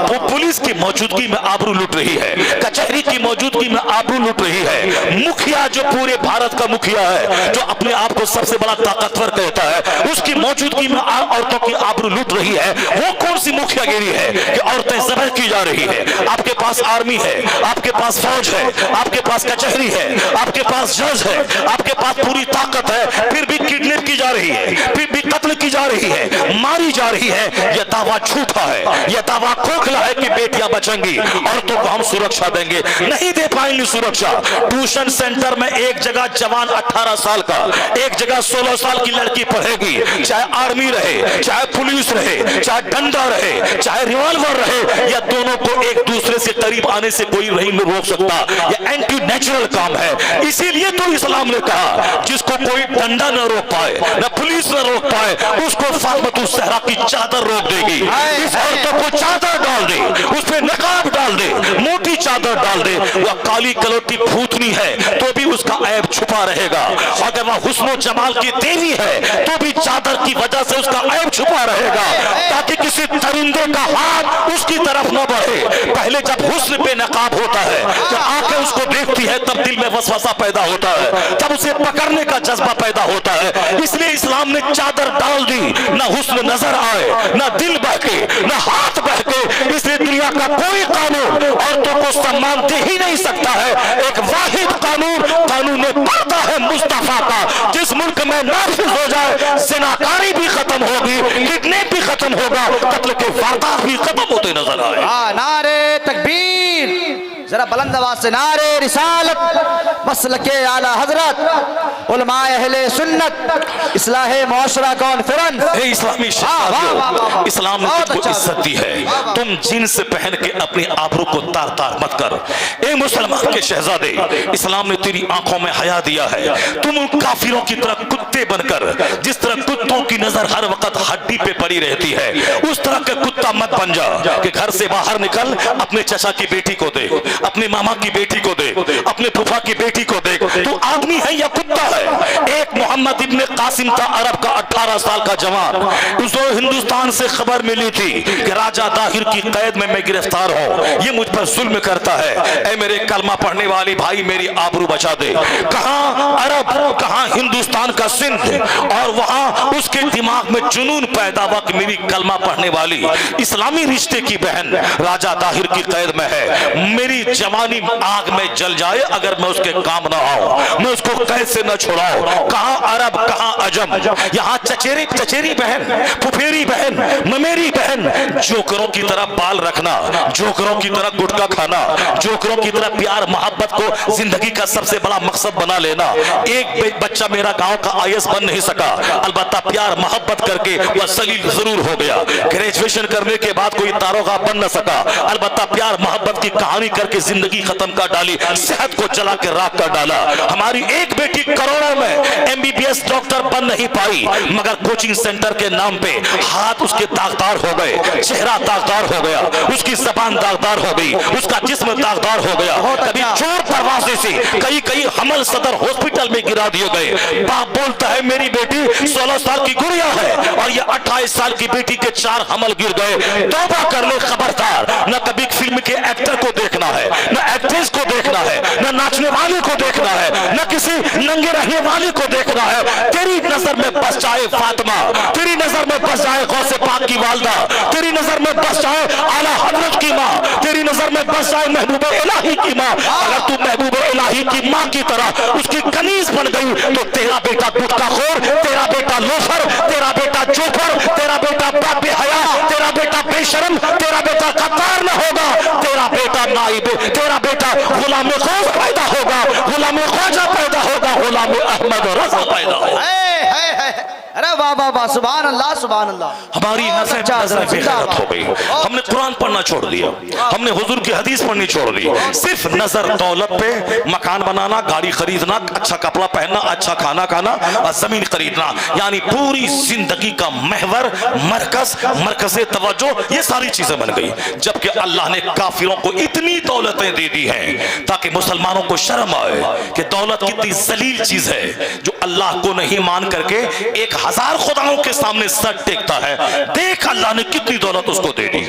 تو پولیس کی موجودگی میں آبرو لوٹ رہی ہے, کچہری کی موجودگی میں آبرو لوٹ رہی ہے. مکھیا جو پورے بھارت کا مکھیا ہے, جو اپنے آپ کو سب سے بڑا طاقتور کہتا ہے, اس کی موجودگی میں عورتوں کی آبرو لوٹ رہی ہے. وہ کون سی مکھیا گیری ہے کہ عورتیں ذبح کی جا رہی ہے؟ آپ کے پاس آرمی ہے, آپ کے پاس فوج ہے, آپ کے پاس کچہری ہے, آپ کے پاس جج ہے, آپ کے پاس پوری طاقت ہے, پھر بھی کڈنیپ کی جا رہی ہے, پھر بھی قتل کی جا رہی ہے, ماری جا رہی ہے. یہ دعویٰ جھوٹا ہے, یہ دعویٰ کھوکھلا ہے کہ بیٹیاں بچیں گی, عورتوں کو ہم سرکشا دیں گے. نہیں دے پائیں گے سرکشا. ٹیوشن سینٹر میں ایک جگہ جوان 18 سال کا, ایک جگہ 16 سال کی لڑکی پڑھے گی, چاہے آرمی رہے, چاہے پولیس رہے, چاہے ڈنڈا رہے, چاہے ریوالور رہے, یا دونوں کو ایک دوسرے سے قریب آنے سے کوئی نہیں روک سکتا. یہ اینٹی نیچرل کام ہے. اسی لیے تو اسلام نے کہا جس کو کوئی ڈنڈا نہ روک پائے نہ پولیس نہ روک پائے اس کو فاطمۃ الزہرا کی چادر روک دے گی. اس عورتوں کو چادر ڈال دے, اس پہ نقاب ڈال دے, موٹی چادر ڈال دے, وہ کالی کلر کی بھوتنی ہے تو بھی اس کا عیب چھپا رہے گا. اگر وہ حسن و جمال کی دیوی ہے تو بھی چادر کی وجہ سے اس کا عیب چھپا رہے گا, تاکہ کسی درندے کا ہاتھ اس کی طرف نہ بڑھے. پہلے جب حسن پہ نقاب ہوتا ہے, جب آنکھیں اس کو دیکھتی ہے تب دل میں وسوسہ پیدا ہوتا ہے, تب اسے پکڑنے کا جذبہ پیدا ہوتا ہے. اس لیے اسلام نے چادر ڈال دی, نہ حسن نظر آئے, نہ دل بہکے, نہ ہاتھ بہکے. اس لیے دنیا کا کوئی قانون عورتوں کو سمان دے ہی نہیں سکتا ہے. ایک واحد قانون, قانون پردہ ہے مصطفیٰ کا. جس ملک میں نافذ ہو جائے زناکاری بھی ختم ہوگی, کڈنیپ بھی ختم ہوگا, قتل کے واردات بھی ختم ہوتے نظر آئے. نعرے تکبیر, ذرا بلند آواز سے نعرے رسالت, مسلک اعلی حضرت, علماء اہل سنت, اصلاح معاشرہ کانفرنس. اے اسلامی شہریوں, اسلام نے تجھ کو عزت دی ہے. تم جنس پہن کے اپنی آبرو کو تار تار مت کر. اے مسلمان کے شہزادے, اسلام نے تیری آنکھوں میں حیا دیا ہے. تم ان کافروں کی طرح کتے بن کر, جس طرح کتوں کی نظر ہر وقت ہڈی پہ پڑی رہتی ہے, اس طرح کا کتا مت بن جا کہ گھر سے باہر نکل اپنے چچا کی بیٹی کو دیکھ, اپنے ماما کی بیٹی کو دیکھ, اپنے پھوپھا کی بیٹی کو دیکھ. تو آدمی ہے یا کتا ہے؟ ایک محمد ابن قاسم تھا, عرب کا 18 سال کا جوان. اس کو ہندوستان سے خبر ملی تھی کہ راجہ داہر کی قید میں گرفتار ہوں, یہ مجھ پر ظلم کرتا ہے. اے میرے کلمہ پڑھنے والی بھائی, میری آبرو بچا دے. کہاں عرب, کہاں ہندوستان کا سندھ, اور وہاں اس کے دماغ میں جنون پیدا ہوا کہ میری کلمہ پڑھنے والی اسلامی رشتے کی بہن راجہ داہر کی قید میں ہے, میری جوانی آگ میں جل جائے اگر میں اس کے کام نہ آؤں, میں اس کو قید سے نہ چھڑاؤں. کہاں عرب, کہاں عجم, یہاں چچیری بہن, پھپھیری بہن, ممیری بہن. جوکروں کی طرح بال رکھنا, جوکروں کی طرح گٹکا کھانا, جوکروں کی طرح پیار محبت کو زندگی کا سب سے بڑا مقصد بنا لینا. ایک بچہ میرا گاؤں کا IAS بن نہیں سکا, البتہ پیار محبت کر کے وہ ذلیل ضرور ہو گیا. گریجویشن کرنے کے بعد کوئی داروغہ بن نہ سکا, البتہ پیار محبت کی کہانی کر کے زندگی ختم کر ڈالی, صحت کو جلا کے راکھ کر ڈالا. ہماری ایک بیٹی کروڑوں میں MBBS ڈاکٹر بن نہیں پائی, مگر کوچنگ سینٹر کے نام پہ ہاتھ اس کے داغدار ہو گئے, چہرہ داغدار ہو گیا, اس کی زبان داغدار ہو گئی, اس کا جسم داغدار ہو گیا. کبھی چور پروازے سے کئی حمل صدر ہاسپٹل میں گرا دیے گئے. باپ بولتا ہے میری بیٹی 16 سال کی گڑیا ہے اور یہ 28 سال کی بیٹی کے 4 حمل گر گئے. توبہ کر لے خبردار, نہ کبھی فلم کے ایکٹر کو دیکھنا ہے, نہ ایکٹریس کو دیکھنا ہے, نہ ناچنے والے کو دیکھنا ہے, نہ کسی ننگے رہنے والے کو دیکھنا ہے. تیری نظر میں بس جائے فاطمہ, تیری نظر میں بس جائے غوث پاک کی والدہ, تیری نظر میں بس جائے اعلیٰ حضرت کی ماں, تیری نظر میں بس جائے محبوب الہی کی ماں. اگر تو محبوب الہی کی ماں کی طرح اس کی کنیز بن گئی تو تیرا بیٹا گٹکا خور, تیرا بیٹا لوفر, تیرا بیٹا چوپر, تیرا بیٹا بے حیا, تیرا بیٹا بے شرم, تیرا بیٹا قطار نہ ہوگا, تیرا بیٹا نائب, تیرا بیٹا غلام خوف پیدا ہوگا, غلام خواجہ پیدا ہوگا, غلام احمد رضا پیدا ہوگا. ارے واہ واہ واہ, سبحان اللہ سبحان اللہ. ہماری نظریں بے غیرت ہو گئی, ہم نے قرآن پڑھنا چھوڑ دیا, ہم نے حضور کی حدیث پڑھنی چھوڑ دی. صرف نظر دولت پہ, مکان بنانا, گاڑی خریدنا, اچھا کپڑا پہننا, اچھا کھانا کھانا اور زمین خریدنا, یعنی پوری زندگی کا محور, مرکز توجہ, یہ ساری چیزیں بن گئی. جبکہ اللہ نے کافروں کو اتنی دولتیں دے دی ہیں تاکہ مسلمانوں کو شرم آئے کہ دولت کتنی ذلیل چیز ہے. جو اللہ کو نہیں مان کر کے 1000 خداؤں کے سامنے سر ٹیکتا ہے, دیکھ اللہ نے کتنی دولت اس کو دے دی,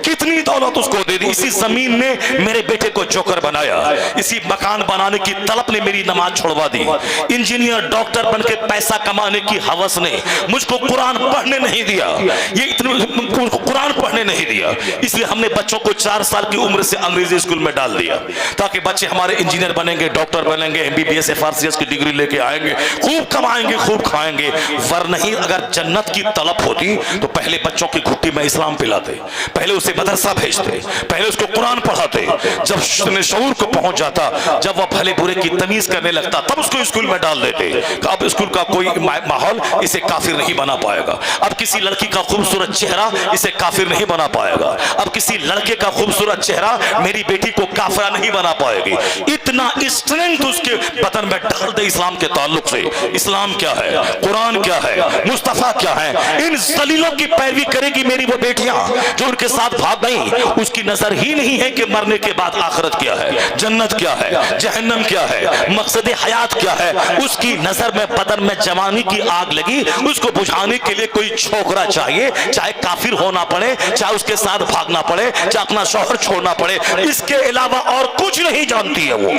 کتنی دولت اس کو دے دی. اسی زمین نے میرے بیٹے کو جوکر بنایا, اسی مکان بنانے کی طلب نے میری نماز چھوڑوا دی, انجینئر ڈاکٹر بن کے پیسہ کمانے کی ہوس نے مجھ کو قرآن پڑھنے نہیں دیا, یہ قرآن پڑھنے نہیں دیا. اس لیے ہم نے بچوں کو 4 سال کی عمر سے انگریزی اسکول میں ڈال دیا تاکہ بچے ہمارے انجینئر بنیں گے, ڈاکٹر بنیں گے, MBBS FRCS کی ڈگری لے کے آئیں گے، خوب کمائیں گے، خوب کھائیں گے، ورنہ اگر جنت کی طلب ہوتی تو پہلے بچوں کی گھٹی میں اسلام پلاتے، پہلے اسے مدرسہ بھیجتے، پہلے اس کو قرآن پڑھاتے، جب شعور کو پہنچ جاتا، جب وہ بھلے برے کی تمیز کرنے لگتا، تب اس کو اسکول میں ڈال دیتے کہ اب اسکول کا کوئی ماحول اسے کافر نہیں بنا پائے گا، اب کسی لڑکی کا خوبصورت چہرہ اسے کافر نہیں بنا پائے گا، اب کسی لڑکے کا خوبصورت چہرہ میری بیٹی کو کافرہ نہیں بنا پائے گی۔ اتنا اسٹرینتھ اس کے بدن میں ڈال دے اسلام کے تعلق سے، اسلام کیا ہے، قرآن کیا ہے، مصطفیٰ کیا ہے، ان ذلیلوں کی پیروی کرے گی میری وہ بیٹیاں جو ان کے ساتھ بھاگ گئیں، اس کی نظر ہی نہیں ہے کہ مرنے کے بعد آخرت کیا ہے، جنت کیا ہے، جہنم کیا ہے، مقصد حیات کیا ہے، اس کی نظر میں بدن میں جوانی کی آگ لگی، اس کو بجھانے کے لیے کوئی چھوکرا چاہیے، چاہے کافر ہونا پڑے، چاہے اس کے ساتھ بھاگنا پڑے، چاہے اپنا شوہر چھوڑنا پڑے، اس کے علاوہ اور کچھ نہیں جانتی ہے وہ۔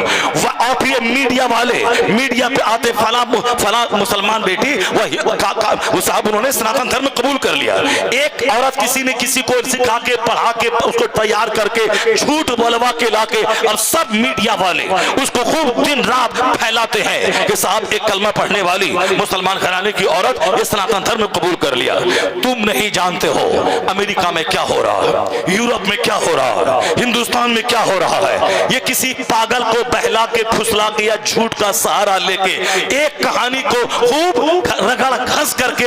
اور پھر یہ میڈیا والے میڈیا پہ آتے فلاں مسلمان بیٹی وہ صاحب انہوں نے سناتن دھرم قبول کر لیا، ایک عورت کسی نے کسی کو سکھا کے پڑھا کے اس کو تیار کر کے جھوٹ بولوا کے لا کے، اور سب میڈیا والے اس کو خوب دن رات پھیلاتے ہیں کہ صاحب ایک کلمہ پڑھنے والی مسلمان گھرانے کی عورت یہ سناتن دھرم قبول کر لیا۔ تم نہیں جانتے ہو امریکہ میں کیا ہو رہا ہے، یورپ میں کیا ہو رہا ہے، ہندوستان میں کیا ہو رہا ہے۔ یہ کسی پاگل کو بہلا کے پھسلا کے یا جھوٹ کا سہارا لے کے ایک کہانی کو خوب رگڑ گھس کر کے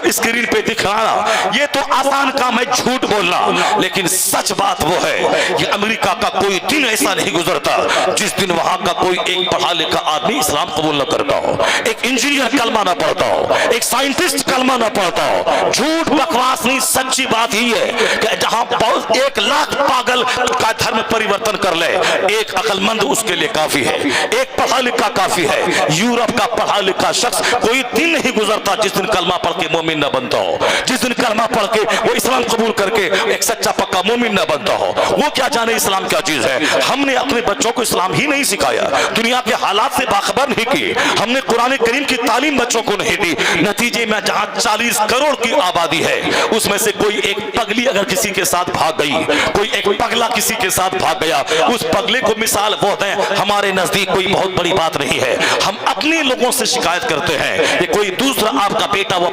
اسکرین پہ دکھانا، یہ تو آسان کام ہے جھوٹ بولنا، لیکن سچ بات وہ ہے کہ امریکہ کا کوئی دن ایسا نہیں گزرتا جس دن وہاں کا کوئی ایک پڑھا لکھا آدمی اسلام قبول نہ کرتا ہو، ایک انجینئر کلمہ نہ پڑھتا ہو، ایک سائنٹسٹ کلمہ نہ پڑھتا ہو۔ جھوٹ بکواس نہیں، سچی بات ہی ہے کہ جہاں 1,00,000 پاگل کا دھرم پریورتن کر لے، ایک عقل مند اس کے لیے کافی ہے، ایک پڑھا لکھا کافی ہے۔ یورپ کا پڑھا لکھا شخص کوئی دن نہیں گزرتا جس دن کلمہ پڑھ کے مومن نہ بنتا ہو، جس دن کلمہ پڑھ کے وہ اسلام قبول کر کے ایک سچا پکا مومن نہ بنتا ہو۔ وہ کیا جانے اسلام کیا چیز ہے؟ ہم نے اپنے بچوں کو اسلام ہی نہیں سکھایا، دنیا کے حالات سے باخبر نہیں کی، ہم نے قرآن کریم کی تعلیم بچوں کو نہیں دی، نتیجے میں جہاں 40 کروڑ کی آبادی ہے اس میں سے کوئی ایک پگلی اگر کسی کے ساتھ بھاگ گئی، کوئی ایک پگلا کسی کے ساتھ بھاگ گیا، اس پگلے کو مثال وہ دیں، ہمارے نزدیک کوئی بہت بڑی بات نہیں ہے۔ ہم اپنے لوگوں سے شکایت کرتے ہیں کہ کوئی دوسرا آپ کا بیٹا وہ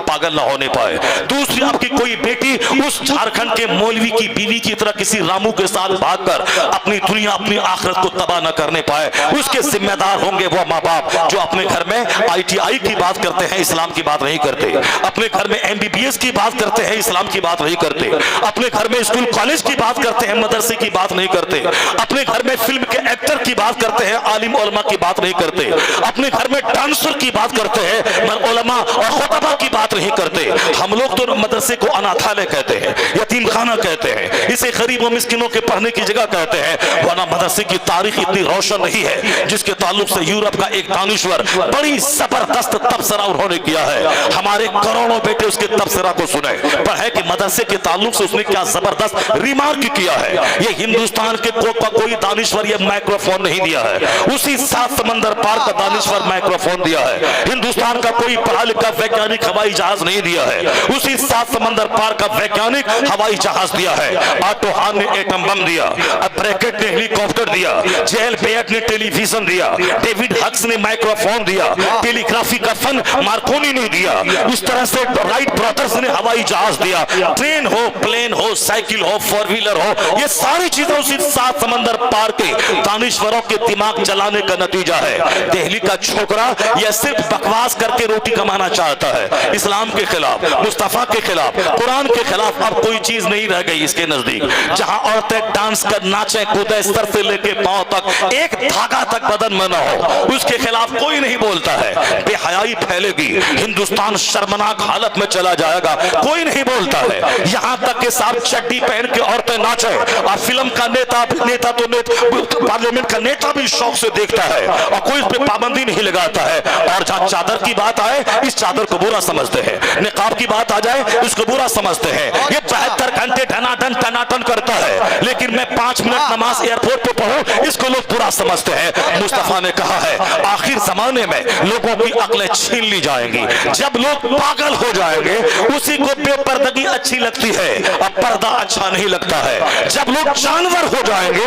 پاگل نہ ہونے پائے، دوسری آپ کی کوئی بیٹی اس جھارکھنڈ کے مولوی کی بیوی کی طرح کسی رامو کے ساتھ بھاگ کر اپنی دنیا اپنی آخرت کو تباہ نہ کرنے پائے۔ اس کے ذمہ دار ہوں گے وہ ماں باپ جو اپنے گھر میں ITI کی بات کرتے ہیں، اسلام کی بات نہیں کرتے، اپنے گھر میں MBBS کی بات کرتے ہیں، اسلام کی بات نہیں کرتے، اپنے گھر میں اسکول کالج کی بات کرتے ہیں، مدرسے کی بات نہیں کرتے، اپنے گھر میں فلم کے ایکٹر کی بات کرتے ہیں، عالم علماء کی بات نہیں کرتے، اپنے گھر میں ڈانسر کی بات کرتے ہیں، علماء اور خطبہ کی بات نہیں کرتے۔ ہم لوگ تو مدرسے کو اناتھالیہ کہتے ہیں، یتیم خانہ کہتے ہیں، اسے غریب و مسکینوں کے پڑھنے کی جگہ کہتے ہیں، ورنہ مدرسے کی تاریخ اتنی روشن نہیں ہے جس کے تعلق سے یورپ کا ایک دانشور بڑی زبردست تبصرہ انہوں نے کیا ہے، ہمارے کروڑوں بیٹے اس کے تبصرہ کو سنیں، پر ہے کہ مدرسے کے تعلق سے اس نے کیا زبردست ریمارک کیا ہے۔ یہ ہندوستان کے کوئی دانشور یہ مائکروفون نہیں دیا ہے، اسی 7 سمندر پار کا دانشور مائکروفون دیا ہے۔ ہندوستان کا کوئی پڑھا لکھا ویگیانک ہوائی جہاز نہیں دیا ہے، اسی 7 سمندر پار کا ویگیانک ہوائی جہاز دیا ہے۔ آٹو ہان نے ایٹم بم دیا، بریکٹ نے ہیلی کاپٹر دیا، جیل بیٹ نے ٹیلی ویژن دیا، ڈیوڈ ہکس نے مائکروفون دیا، ٹیلی گرافی کا فن مارکونی نے دیا، اس طرح سے رائٹ برادرز نے ہوائی جہاز دیا۔ ٹرین ہو، پلین ہو، سائیکل ہو، 4 ویلر ہو، یہ ساری چیزیں اسی 7 سمندر پار کے دانشوروں کے دماغ چلانے کا نتیجہ ہے۔ دہلی کا چھوکرا یہ صرف بکواس کر کے روٹی کمانا چاہتا ہے، اسلام کے خلاف، مصطفیٰ کے خلاف، قرآن کے خلاف اب کوئی چیز نہیں رہ گئی اس کے نزدیک۔ جہاں عورتیں ڈانس کر ناچیں کودیں سر سے لے کے پاؤں تک، ایک دھاگا تک بدن میں نہ ہو، اس کے خلاف کوئی نہیں بولتا ہے۔ بے حیائی پھیلے گی، ہندوستان شرمناک حالت میں چلا جائے گا، کوئی نہیں بولتا ہے۔ یہاں تک کہ صاحب چڈی پہن کے عورتیں ناچیں اور فلم کا نیتا پارلیمنٹ کا نیتا بھی شوق سے دیکھتا ہے اور کوئی اس پہ پابندی نہیں لگاتا ہے، اور جہاں چادر کی بات آئے اس چادر کو برا سمجھتے ہیں، نقاب کی بات آ جائے اس کو برا سمجھتے ہیں۔ یہ 72 گھنٹے ٹناٹن کرتا ہے، لیکن میں 5 منٹ نماز ایئرپورٹ پہ پڑھوں اس کو لوگ برا سمجھتے ہیں۔ مصطفیٰ نے کہا ہے آخر زمانے میں لوگوں کی عقلیں چھین لی جائیں گی، جب لوگ پاگل ہو جائیں گے اسی کو بے پردگی اچھی لگتی ہے اور پردہ اچھا نہیں لگتا ہے، جب لوگ جانور ہو جائیں گے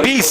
20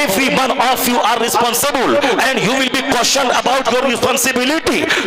Every one of you are responsible and you will be questioned about your responsibility।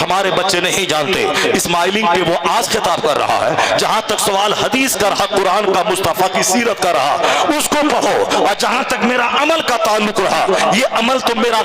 ہمارے بچے نہیں جانتے، اسمائلنگ پہ وہ آج خطاب کر رہا ہے۔ جہاں تک سوال حدیث کا رہا، قرآن کا، مصطفیٰ کی سیرت کا رہا، اس کو پڑھو، اور جہاں تک میرا عمل کا تعلق رہا، یہ عمل تو میرا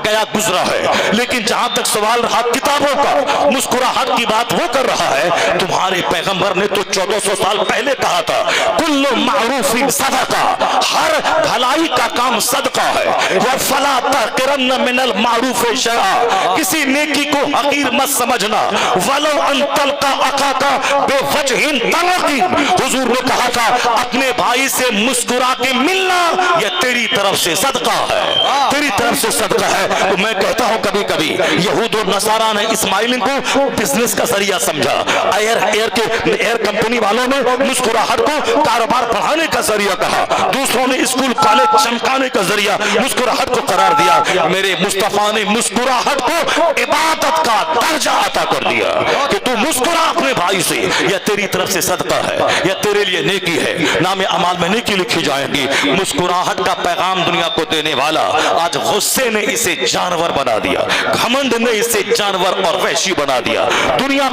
گیا گزرا ہے، لیکن جہاں تک سوال رہا کتابوں کا، مسکراہٹ کی بات وہ کر رہا ہے۔ تمہارے پیغمبر نے تو 1400 سال پہلے کہا تھا کل معروف صدقہ، ہر بھلائی کا کام صدقہ ہے، وَفَلَا تَحْقِرَنَّ مِنَ الْمَعْرُوفِ شَيْئًا، کسی نیکی کو حقیر مت سمجھنا، وَلَوْ أَن تَلْقَى أَخَاكَ بِوَجْهٍ طَلَقٍ، حضور نے کہا تھا اپنے بھائی سے مسکرا کے ملنا یہ تیری طرف سے صدقہ ہے، تیری طرف سے صدقہ ہے۔ تو میں کہتا ہوں کبھی کبھی یہود و نصارہ نے اسماعیلنگ کو بزنس کا ذریعہ سمجھا، ایئر کمپنی والوں نے مسکراہٹ کو کاروبار بڑھانے کا ذریعہ کہا، دوسروں نے اسکول کالج چمکانے کا ذریعہ مسکراہٹ کو قرار دیا۔ میرے مصطفیٰ نے مسکراہٹ کو عبادت کا درجہ عطا کر دیا کہ تو مسکرا اپنے بھائی سے، یہ تیری طرف سے صدقہ ہے، یہ تیرے لیے نیکی ہے، نام اعمال میں نیکی لکھی جائے گی۔ مسکراہٹ کا پیغام دنیا کو دینے والا آج غصے نے اسے جانور بنا دیا، گھمنڈ نے اسے جانور اور وحشی بنا دیا۔ دنیا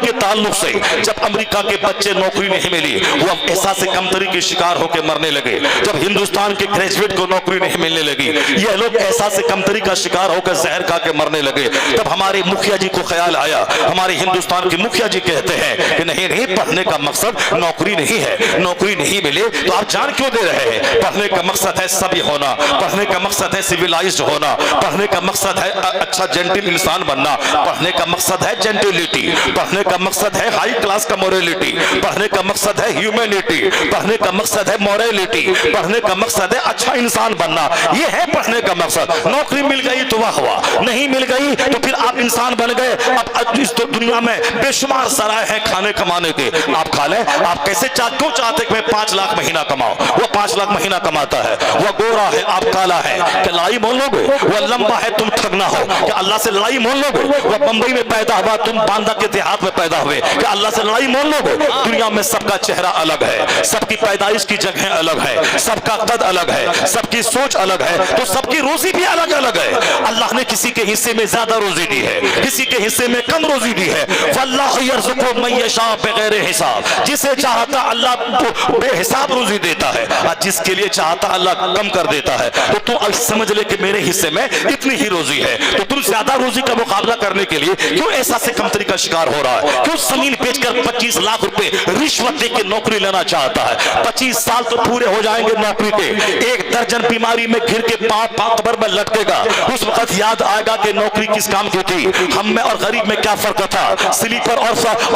کے تعلق سے جب امریکہ کے بچے نوکری نہیں ملی وہ احساس کمتری کے شکار ہو کے مرنے لگے، جب ہندوستان کے گریجویٹ کو نوکری نہیں ملنے لگی یہ لوگ احساس کمتری کا شکار ہو کر زہر کھا کے مرنے لگے، تب ہمارے مکھیا جی کو خیال آیا، ہمارے ہندوستان کے مکھیا جی کہتے ہیں کہ نہیں پڑھنے کا مقصد نوکری نہیں ہے، نوکری نہیں ملے تو آپ جان کیوں دے رہے ہیں؟ پڑھنے کا مقصد ہے سبھی ہونا، پڑھنے کا مقصد ہے سیویلائزڈ ہونا، پڑھنے کا مقصد ہے اچھا جینٹل انسان بننا، پڑھنے کا مقصد ہے جینٹلٹی، پڑھنے کا مقصد ہے ہائی کلاس کا موریلٹی، پڑھنے کا مقصد ہے ہیومینٹی، پڑھنے کا مقصد ہے موریلٹی، پڑھنے کا مقصد ہے اچھا انسان بننا، یہ ہے پڑھنے کا مقصد۔ نوکری مل گئی تو واہ ہوا، نہیں مل گئی تو پھر آپ انسان بن گئے۔ اب اس دنیا میں بے شمار ذرائع ہیں کھانے کمانے کے، آپ کھا لیں۔ آپ کیسے کیوں چاہتے کہ میں 5 لاکھ مہینہ کماؤں؟ وہ 5 لاکھ مہینہ کماتا ہے، وہ گورا ہے آپ کالا ہے، کہ لائی مول لو گے؟ وہ لمبا ہے تم تھک نہ ہو، کہ اللہ سے لڑائی مول لو گے؟ وہ بمبئی میں پیدا ہوا تم باندہ کے دیہات میں پیدا ہوئے، کہ اللہ سے لڑائی مول لو گے؟ دنیا میں سب کا چہرہ الگ ہے، سب کی پیدائش کی جگہیں الگ ہے، سب کا قد الگ ہے، سب کی سوچ الگ ہے، تو سب کی روزی بھی الگ الگ ہے۔ اللہ نے کسی کے حصے میں زیادہ روزی دی ہے، کسی کے حصے میں کم روزی دی ہے۔ واللہ یرزق من یشاء بغیر حساب، جسے چاہتا اللہ بے حساب روزی دیتا ہے، اور جس کے لیے چاہتا اللہ کم کر دیتا ہے۔ تو تم سمجھ لے کہ میرے حصے میں اتنی ہی روزی ہے، تو تم زیادہ روزی کا مقابلہ کرنے کے لیے کیوں احساس کمتری کا شکار ہو رہا ہے؟ کیوں زمین بیچ کر 25 لاکھ روپے رشوت دے کے نوکری لینا چاہتا ہے؟ 25 سال تو پورے ہو جائیں گے نوکری کے، 1 درجن بیماری میں گھر کے پاؤں قبر میں لٹکے گا، اس وقت یاد آئے گا کہ نوکری کس کام کی تھی، ہم میں اور غریب میں کیا فرق تھا، سلیپر اور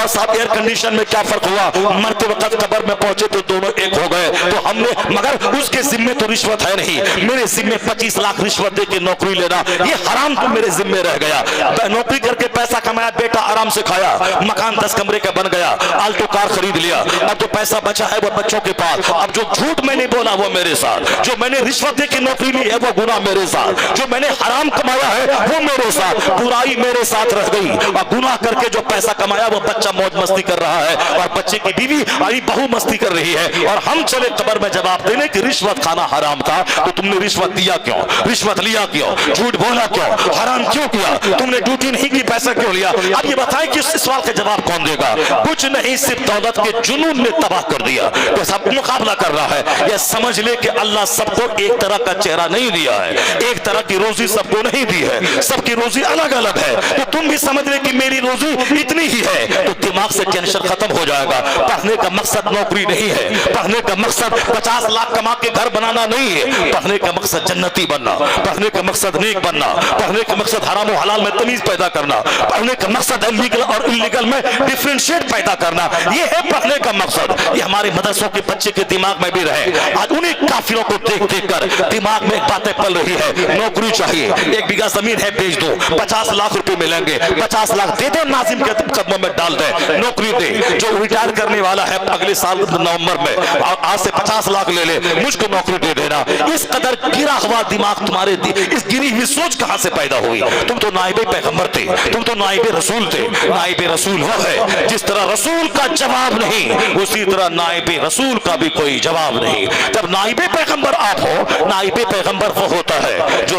ساتھ ایئر کنڈیشن میں کیا فرق ہوا، مرتے وقت قبر میں پہنچے تو دونوں ایک ہو گئے۔ تو ہم نے مگر اس کے ذمے تو رشوت ہے نہیں، میرے ذمے 25 لاکھ رشوت دے کے نوکری لینا یہ حرام تو میرے ذمے رہ گیا۔ نوکری کر کے پیسہ کمایا، بیٹا آرام سے کھایا، مکان 10 کمرے کا بن گیا، آلٹو کار خرید لیا، اب جو پیسہ بچا ہے وہ بچوں کے پاس، اب جو جھوٹ میں نے بولا وہ میرے ساتھ، جو میں نے رشوت دے کے نوکری لی ہے وہ گناہ میرے ساتھ، جو میں نے حرام کمایا ہے وہ میرے ساتھ، برائی میرے ساتھ رہ گئی، اور گناہ کر کے جو پیسہ کمایا وہ بچہ موج مستی کر رہا ہے، اور بچے کی بیوی بہو مستی کر رہی ہے، اور ہم چلے قبر میں جواب دینے کہ رشوت کھانا حرام تھا، تو تم نے رشوت دیا کیوں، رشوت لیا کیوں، جھوٹ بولا کیوں، حرام کیوں کیا، تم نے ڈیوٹی نہیں کی، پیسہ کیوں لیا؟ اب یہ بتائیں کہ اس سوال کا جواب کون دے گا؟ کچھ نہیں، صرف دولت کے جنون نے تباہ کر دیا، تو سب مقابلہ کر رہا ہے۔ یہ سمجھ لے کہ اللہ سب کو ایک طرح کا چہرہ نہیں دیا ہے، ایک طرح کی روزی سب کو نہیں دی ہے، سب کی روزی الگ الگ ہے، تو تم بھی سمجھ لے کہ میری روزی اتنی ہی ہے، تو دماغ سے ٹینشن ختم ہو جائے گا۔ پڑھنے کا مقصد نوکری نہیں ہے، پڑھنے کا مقصد 50 لاکھ کما کے گھر بنانا نہیں ہے، پڑھنے کا مقصد جنتی بننا، پڑھنے کا مقصد نیک بننا، پڑھنے کا مقصد حرام و حلال میں تمیز پیدا کرنا، پڑھنے کا مقصد ہے لیگل اور انلیگل میں ڈیفرینشیٹ پیدا کرنا، یہ ہے پڑھنے کا مقصد۔ یہ ہمارے مدرسوں کے بچے کے دماغ میں بھی رہے، آج انہیں کافروں کو دیکھ دیکھ کر دماغ میں باتیں پل رہی ہے، نوکری چاہیے، 1 بیگھہ زمین ہے بیچ دو، 50 لاکھ روپے ملیں گے، 50 لاکھ دے دو، ناظم کے قدموں میں ڈال دے، نوکری دے، جو ریٹائر کرنے والا ہے اگلے سال نومبر میں، آج سے 50 لاکھ لے لے، مجھ کو نوکری دے دینا۔ اس قدر گرا ہوا دماغ تمہارے اس گری ہوئی سوچ کہاں سے پیدا ہوئی؟ تم تو نائب پیغمبر تھے، تم تو نائب رسول تھے، نائب رسول وہ ہے جس طرح رسول کا جواب نہیں اسی طرح نائب رسول کا بھی کوئی جواب نہیں۔ جب نائب پیغمبر آپ ہو، نائب پیغمبر وہ ہوتا ہے جو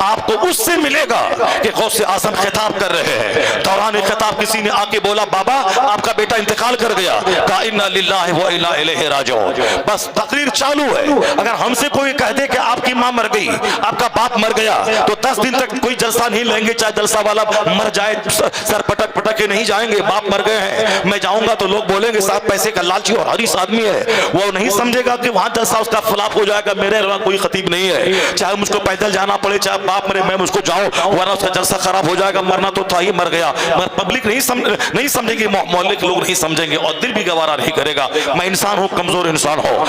آپ کو اس سے ملے گا کہ غوث اعظم خطاب کر رہے ہیں. دوران خطاب کسی نے آ کے بولا بابا آپ کا بیٹا انتقال کر گیا, کہا انا للہ و انا الیہ راجعون. بس تقریر چالو ہے. اگر ہم سے کوئی کہہ دے کہ آپ کی ماں مر گئی, آپ کا باپ مر گیا, تو 10 دن تک کوئی جلسہ نہیں لیں گے, چاہے جلسہ والا مر جائے, سر پٹک پٹک کے نہیں جائیں گے. باپ مر گئے ہیں, میں جاؤں گا تو لوگ بولیں گے صاحب پیسے کا لالچی اور حریص آدمی ہے. وہ نہیں سمجھے گا کہ وہاں جلسہ اس کا فلاپ ہو جائے گا, میرے وہاں کوئی خطیب نہیں ہے, چاہے مجھ کو پیدل جانا پڑے, چاہے باپ مرے میں مجھ کو جاؤں, ورنہ اس کا جلسہ خراب ہو جائے گا. مرنا تو تھا ہی, مر گیا. پبلک نہیں سمجھے گی, محلے کے لوگ نہیں سمجھیں گے, اور دل بھی گوارا نہیں کرے گا. میں انسان ہوں, کمزور انسان ہوں,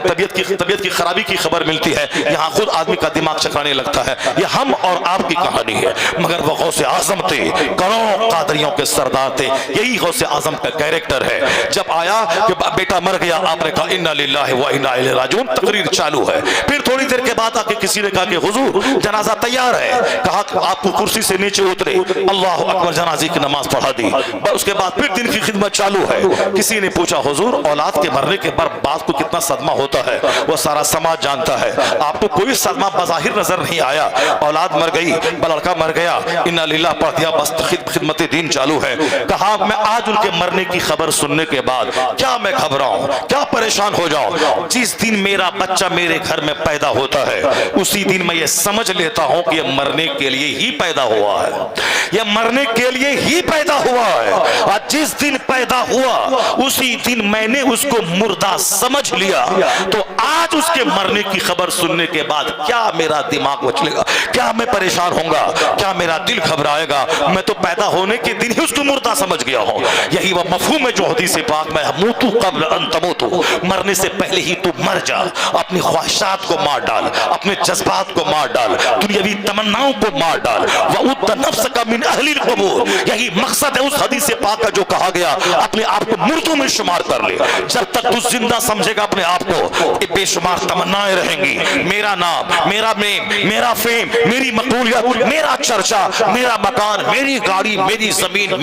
طبیعت کی خرابی کی خبر ملتی ہے, یہاں خود آدمی کا دماغ چکرانے لگتا ہے. یہ ہم اور آپ کی کہانی ہے, مگر وہ غوث اعظم تھے, کروڑوں قادریوں کے سردار تھے. یہی غوث اعظم کا کیریکٹر ہے. جب آیا کہ بیٹا مر گیا, آپ نے کہا انا للہ و انا الیہ راجعون. تقریر چالو ہے. پھر تھوڑی دیر کے بعد آ کے کسی نے کہا کہ حضور جنازہ تیار ہے. کہا کہ آپ کو کرسی سے نیچے اترے, اللہ اکبر, جنازے کی نماز پڑھا دی. اس کے بعد پھر دن کی خدمت چالو ہے. کسی نے پوچھا حضور اولاد کے مرنے کے بعد باپ کو کتنا صدمہ ہوتا ہے؟ وہ سارا سماج جانتا ہے, آپ کو کوئی صدمہ بظاہر نظر نہیں آیا. اولاد مر گئی, لڑکا مر گیا, انا للہ پڑھ دیا, بس خدمت دین چالو ہے. کہا میں آج ان کے مرنے کی خبر سننے کے بعد کیا میں گھبراؤں, کیا پریشان ہو جاؤں؟ جس دن میرا بچہ میرے گھر میں پیدا ہوتا ہے اسی دن میں یہ سمجھ لیتا ہوں کہ یہ مرنے کے لیے ہی پیدا ہوا ہے, یہ مرنے کے لیے ہی پیدا ہوا ہے. اور جس دن پیدا ہوا اسی دن میں نے اس کو مردہ سمجھ لیا. تو آج اس کے مرنے کی خبر سننے کے بعد کیا میرا دماغ مچلے گا, کیا میں پریشان ہوں گا, کیا میرا دل گھبرائے گا؟ میں تو پیدا ہونے کے دن ہی اس کو مردہ سمجھ گیا ہوں. یہی وہ مفہوم ہے جو حدیث پاک میں موتو قبل ان تموتو, مرنے سے پہلے ہی تو مر جا, اپنی خواہشات کو مار ڈال, اپنے جذبات کو مار ڈال, دنیاوی تمناؤں کو مار ڈال. وَعُدَّ نَفْسَكَ مِنْ أَهْلِ الْقُبُورِ, یہی مقصد ہے اس حدیث پاک کا جو کہا گیا اپنے آپ کو مردوں میں شمار کر لے. جب تک تو زندہ سمجھے گا اپنے آپ کو, بے شمار تمنائیں رہیں گی. میرا نام, میرا میم, میرا فیم, میری مقبولیت, میرا چرچا, میرا مکان, میری گاڑی, میری زمین,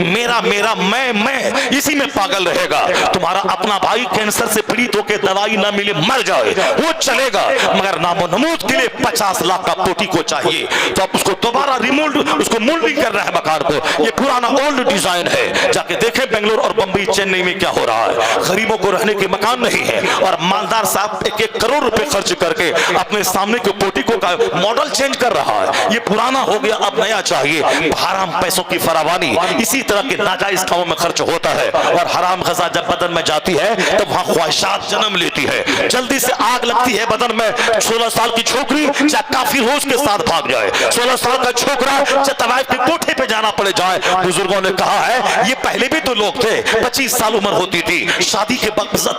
میرا میں اسی میں پاگل رہے گا. تمہارا اپنا بھائی کینسر سے پیڑت ہو کے دوائی نہ ملے مر جائے, وہ چلے گا, مگر نام و نمود کے لیے 50 لاکھ کا پوٹی کو چاہیے. تو اب اس کو دوبارہ اس کو مولڈنگ کر رہا ہے مکان پہ. یہ پرانا اولڈ ڈیزائن ہے. جا کے دیکھیں بنگلور اور بمبئی, چنئی میں کیا ہو رہا ہے. غریبوں کو رہنے کے مکان نہیں ہے, اور مالدار صاحب 1 کروڑ روپے خرچ کر کے اپنے سامنے کے پوٹیکو کا ماڈل چینج کر رہا ہے. یہ پرانا ہو گیا, اب نیا چاہیے. حرام پیسوں کی فراوانی اسی طرح کے ناجائز کاموں میں خرچ ہوتا ہے, اور حرام غذا جب بدن میں جاتی ہے تب وہاں خواہشات جنم لیتی ہے. جلدی سے آگ لگتی ہے بدن میں. 16 سال کی چھوکری چاہے کافر ہو اس کے ساتھ بھاگ جائے, 16 سال کا چھوکرا چاہے طوائف کے کوٹھے پہ جانا پڑے جائے. بزرگوں نے کہا ہے یہ پہلے بھی تو لوگ تھے, 25 سال عمر ہوتی تھی, شادی کے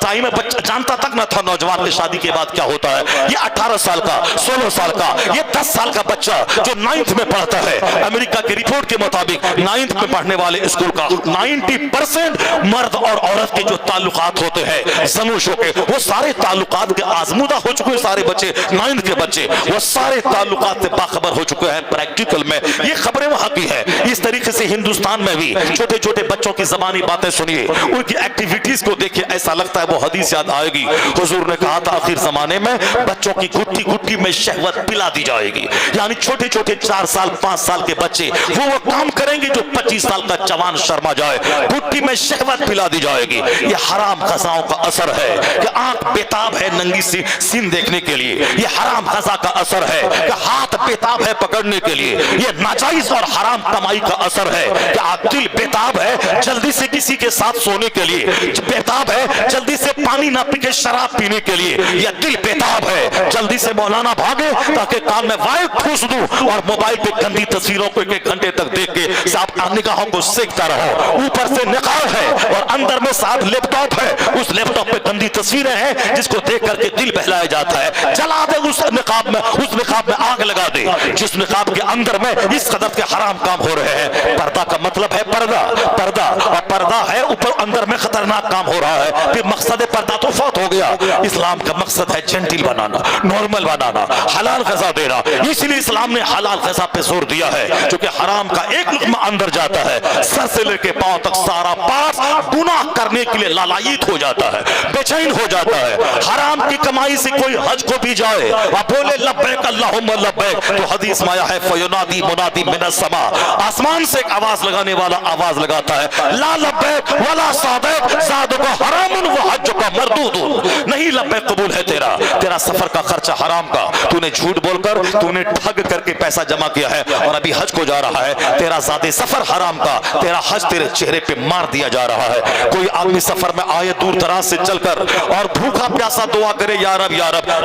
ٹائم میں بچہ جانتا تک نہ تھا نوجوان کے شادی کے بعد کیا ہوتا ہے. یہ 18 سال کا, 16 سال کا, یہ 10 سال کا بچہ جو 9th میں پڑھتا ہے, امریکہ کی رپورٹ کے مطابق 9th میں پڑھنے والے اسکول کا 90% مرد اور عورت کے جو تعلقات ہوتے ہیں زنوشوں کے, وہ سارے تعلقات کے آزمودہ ہو چکے ہیں. سارے بچے 9th کے بچے وہ سارے تعلقات سے باخبر ہو چکے ہیں پریکٹیکل میں. یہ خبریں وہاں کی ہیں. اس طریقے سے ہندوستان میں بھی چھوٹے چھوٹے بچوں کی زبانی باتیں سنیے, ان کی ایکٹیویٹیز کو دیکھیں, ایسا لگتا ہے وہ حدیث یاد آئے گی. حضور نے کہا تھا آخر زمانے میں بچوں کی گٹی گٹی میں شہوت پلا دی جائے گی. یعنی چھوٹے چھوٹے 4 سال 5 سال کے بچے وہ کام کریں گے جو 25 سال کا جوان شرما جائے. گٹی میں شہوت پلا دی جائے گی. یہ حرام غذاؤں کا اثر ہے کہ آنکھ بیتاب ہے ننگی سین دیکھنے کے لیے. یہ حرام غذا کا اثر ہے کہ ہاتھ بیتاب ہے پکڑنے کے لیے. یہ ناجائز اور حرام کمائی کا اثر ہے کہ دل بیتاب ہے جلدی سے کسی کے ساتھ سونے کے لیے, بیتاب ہے جلدی سے پانی نہ پی کے شراب پینے کے لیے. یہ دل بیتاب ہے جلدی سے مولانا بھاگے تاکہ کان میں وائر ٹھوس دوں, اور موبائل پہ گندی تصویروں کو 1 گھنٹے تک دیکھ کے صاحب نگاہوں کو سیکھتا رہو. اوپر سے نقاب ہے اور اندر میں ساتھ لیپ ٹاپ ہے, اس لیپ ٹاپ پہ گندی تصویریں ہیں جس کو دیکھ کر کے دل بہلایا جاتا ہے. جلا دے اس نقاب میں آگ لگا دے جس نقاب کے اندر میں اس قدر کے حرام کام ہو رہے ہیں. پردہ کا مطلب ہے پردہ اور پردہ ہے اوپر اندر میں خطرناک کام ہو رہا ہے. پھر مقصد پردہ تو فوت ہو گیا. اسلام کا مقصد ہے جنٹل بنانا, نارمل بنانا, حلال غذا دینا. اس لیے اسلام نے حلال غذا پہ زور دیا ہے, کیونکہ حرام کا ایک لقمہ اندر جاتا ہے سر سے لے کے پاؤں تک سارا پاس گناہ کرنے کے لیے لالائیت ہو جاتا ہے, بے چین ہو جاتا ہے. حرام کی کمائی سے کوئی حج کو بھی جائے, آپ بولے لبیک اللہم لبیک تو حدیث میں آیا ہے فینادی منادی من السماء، آسمان سے ایک آواز لگانے والا آواز لگاتا ہے لا لبیک ولا صادق زادک حرام و حجک مردود، نہیں لبیک قبول ہے تیرا، تیرا سفر کا خرچہ حرام کا، تو نے جھوٹ بول کر تو نے ٹھگ کر کے پیسہ جمع کیا ہے اور ابھی حج کو جا رہا ہے، تیرا زاد سفر حرام کا، تیرا حج تیرے چہرے پہ مار دیا جا رہا ہے۔ کوئی آدمی سفر میں آئے دور دراز سے چل کر اور بھوکا پیاسا دعا کرے یا رب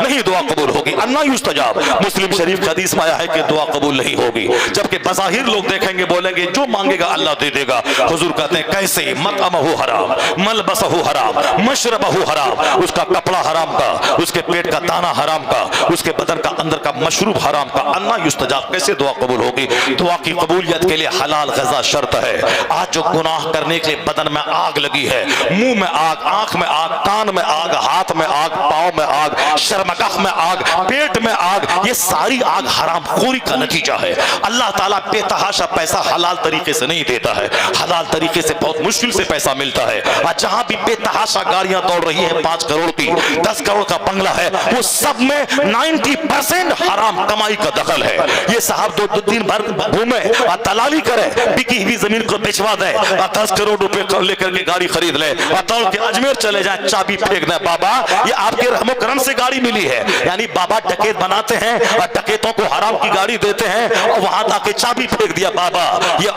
نہیں دعا قبول ہوگی، انا یستجاب۔ مسلم شریف کی حدیث میں آیا ہے کہ دعا قبول نہیں ہوگی، جبکہ بظاہر لوگ دیکھیں گے بولیں گے جو مانگے گا اللہ دے دے گا۔ حضور کہتے ہیں کیسے؟ مطعمہ حرام، ملبسہ حرام، مشربہ حرام، اس کا کپڑا حرام کا، اس کے پیٹ کا دانہ حرام کا، اس کے بدن کا اندر کا مشروب حرام کا، انا یستجاب، کیسے دعا قبول ہوگی؟ دعا کی قبولیت کے لیے حلال غذا شرط ہے۔ آج جو گناہ کرنے کے لیے بدن میں آگ لگی ہے، منہ میں آگ، آنکھ میں آگ، کان میں آگ، ہاتھ میں آگ، پاؤں میں آگ، شرمگاہ میں آگ، پیٹ میں آگ، یہ ساری آگ حرام خوری کا نتیجہ ہے۔ اللہ تعالیٰ بے تحاشا پیسہ حلال طریقے سے نہیں دیتا ہے، حلال طریقے سے بہت مشکل سے پیسہ ملتا ہے۔ اور جہاں بھی بے تحاشا گاڑیاں دوڑ رہی ہیں 5 کروڑ کی، 10 کروڑ کا بنگلہ ہے، وہ سب میں 90% حرام کمائی کا دخل ہے۔ یہ صاحب دو دن بھر گھومے اور دلالی کرے، بکی ہوئی زمین کو بیچوا دے اور 10 کروڑ روپے لے کر کے گاڑی خرید لے اور دوڑ کے اجمیر چلے جائیں، چابی پھینک دیں، بابا یہ آپ کے رحم و کرم سے گاڑی ملی ہے۔ یعنی بابا ڈکیت بناتے ہیں اور ڈکیتوں کو حرام کی گاڑی دیتے ہیں اور وہاں جا کے چابی پھینک دیا، بابا یہ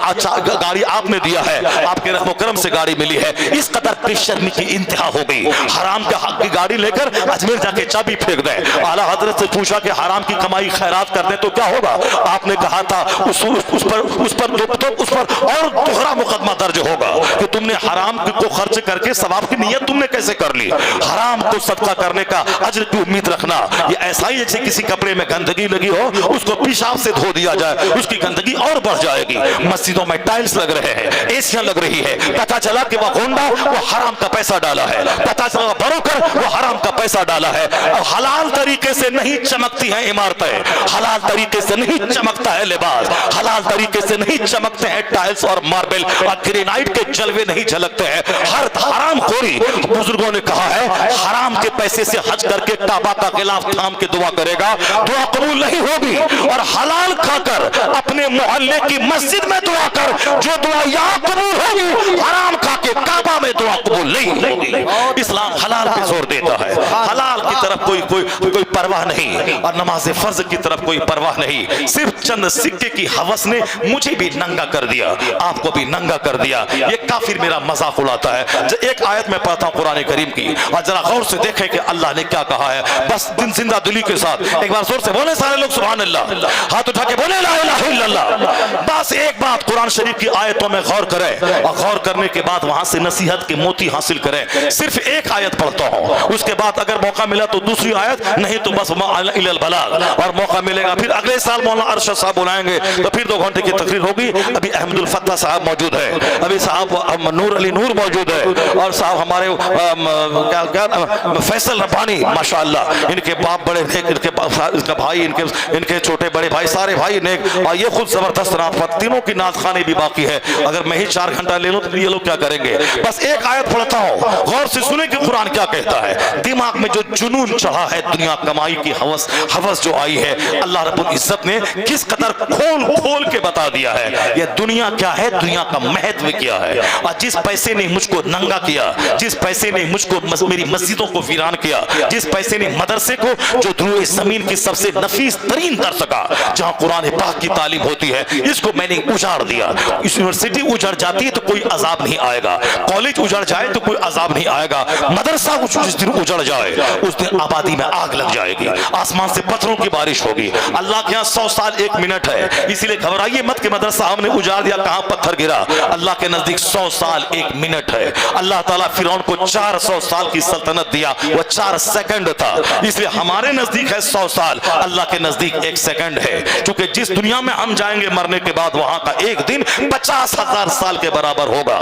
گاڑی آپ نے دیا ہے، آپ کے رحم و کرم سے گاڑی ملی ہے۔ اس قدر بے شرمی کی انتہا ہو گئی، حرام کے حق کی گاڑی لے کر اجمیر جا کے چابی پھینک دیں۔ اعلیٰ حضرت سے پوچھا کہ حرام کی کمائی خیرات کر دیں تو کیا ہوگا؟ آپ نے کہا تھا اس پر اور دوہرا مقدمہ درج ہوگا کہ تم نے حرام کو خرچ کر کے ثواب کی نیت تم نے کیسے کر لی؟ حرام کو صدقہ کرنے کا اجر کی امید رکھنا یہ ایسا ہی جیسے کسی کپڑے میں گندگی لگی ہو، اس کو پیشاب سے دھو دیا جائے، اس کی گندگی اور بڑھ جائے گی۔ مسجدوں میں ٹائلز لگ رہے ہیں، ایسیاں لگ رہی ہے، پتہ چلا کہ وہ گونڈا وہ حرام کا پیسہ ڈالا ہے، پتہ چلا بروکر وہ حرام کا پیسہ ڈالا ہے۔ حلال طریقے سے نہیں چمکتی ہیں عمارتیں، حلال طریقے سے نہیں چمکتا ہے لباس، حلال طریقے سے نہیں چمکتے ہیں ٹائلز اور ماربل اور گرینائٹ کے جلوے نہیں جھلکتے ہیں۔ ہر حرام خوری، بزرگوں نے کہا ہے حرام کے پیسے سے حج کر کے کعبہ کا غلاف تھام کے دعا کرے گا، دعا قبول نہیں ہوگی۔ اور حلال کھا کر اپنے محلے کی مسجد میں دعا کر، جو دعا یہاں قبول ہوگی، حرام کھا کے کعبہ میں دعا قبول نہیں ہوگی۔ اسلام حلال پہ زور دیتا ہے، حلال کی طرف کوئی پرواہ نہیں اور نماز فرض کی طرف کوئی پرواہ نہیں۔ صرف چند سکے کی ہوس نے مجھے بھی ننگا کر دیا، آپ کو بھی ننگا کر دیا۔ یہ کافر میرا مذاق اڑاتا ہے۔ ایک آیت میں پڑھتا ہوں قرآن کریم کی اور ذرا غور سے دیکھیں کہ اللہ نے کیا کہا ہے، بس دن زندہ دلی کے ساتھ ایک بار زور سے بولے سارے لوگ سبحان اللہ، ہاتھ اٹھا کے بولے لا الہ الا اللہ۔ بس ایک بات قرآن شریف کی آیتوں میں غور کریں اور غور کرنے کے بعد وہاں سے نصیحت کے موتی حاصل کریں۔ صرف ایک آیت پڑھتا ہوں، اس کے بعد اگر موقع ملا تو دوسری آیت، نہیں تو بس الی البلاغ، اور موقع ملے گا پھر اگلے سال مولانا ارشد صاحب بلائیں گے تو پھر 2 گھنٹے کی تقریر ہوگی۔ ابھی احمد الفتح صاحب موجود ہے، ابھی صاحب نور علی نور موجود ہے، اور صاحب ہمارے فیصل ربانی ماشاءاللہ، ان کے باپ بڑے نیک، ان کا بھائی، ان کے چھوٹے بڑے بھائی، سارے بھائی نیک، اور یہ خود زبردست نعت پر تینوں کی نعت خانے بھی باقی ہے۔ اگر میں ہی 4 گھنٹہ لے لوں تو یہ لوگ کیا کریں گے؟ بس ایک آیت پڑھتا ہوں، غور سے سنیں کہ قرآن کیا کہتا ہے۔ دماغ میں جو جنون چڑھا ہے، دنیا کمائی کی ہوس جو آئی ہے، اللہ رب العزت نے کس قدر کھول کے بتا دیا ہے یہ دنیا کیا ہے، دنیا کا مہتو کیا ہے۔ اور جس پیسے نے مجھ کو ننگا کیا، جس پیسے نے مجھ کو میری مسجدوں کو ویران کیا، جس پیسے نے مدرسے کو جو دروئے زمین کی سب سے نفیس ترین درس کا جہاں قرآن پاک کی تعلیم ہوتی ہے، اس کو میں نے اجاڑ دیا۔ یونیورسٹی اجڑ جاتی ہے تو کوئی عذاب نہیں آئے گا، کالج اجڑ جائے تو کوئی عذاب نہیں آئے گا، مدرسہ جس دن اجڑ جائے اس دن آبادی میں آگ لگ جائے گی، آسمان سے پتھروں کی بارش ہوگی۔ اللہ کے ہاں 100 سال 1 منٹ ہے، اسی لیے گھبرائیے مت کہ مدرسہ ہم نے اجاڑ دیا، کہاں پتھر گرا۔ اللہ کے نزدیک 100 سال 1 منٹ ہے۔ اللہ تعالیٰ فرعون کو 400 سال کی سلطنت دیا، وہ 4 سیکنڈ تھا، اس لیے ہمارے نزدیک ہے 100 سال، اللہ کے نزدیک 1 سیکنڈ ہے، کیونکہ جس دنیا میں ہم جائیں گے مرنے کے بعد وہاں کا ایک دن 50,000 سال کے برابر ہوگا،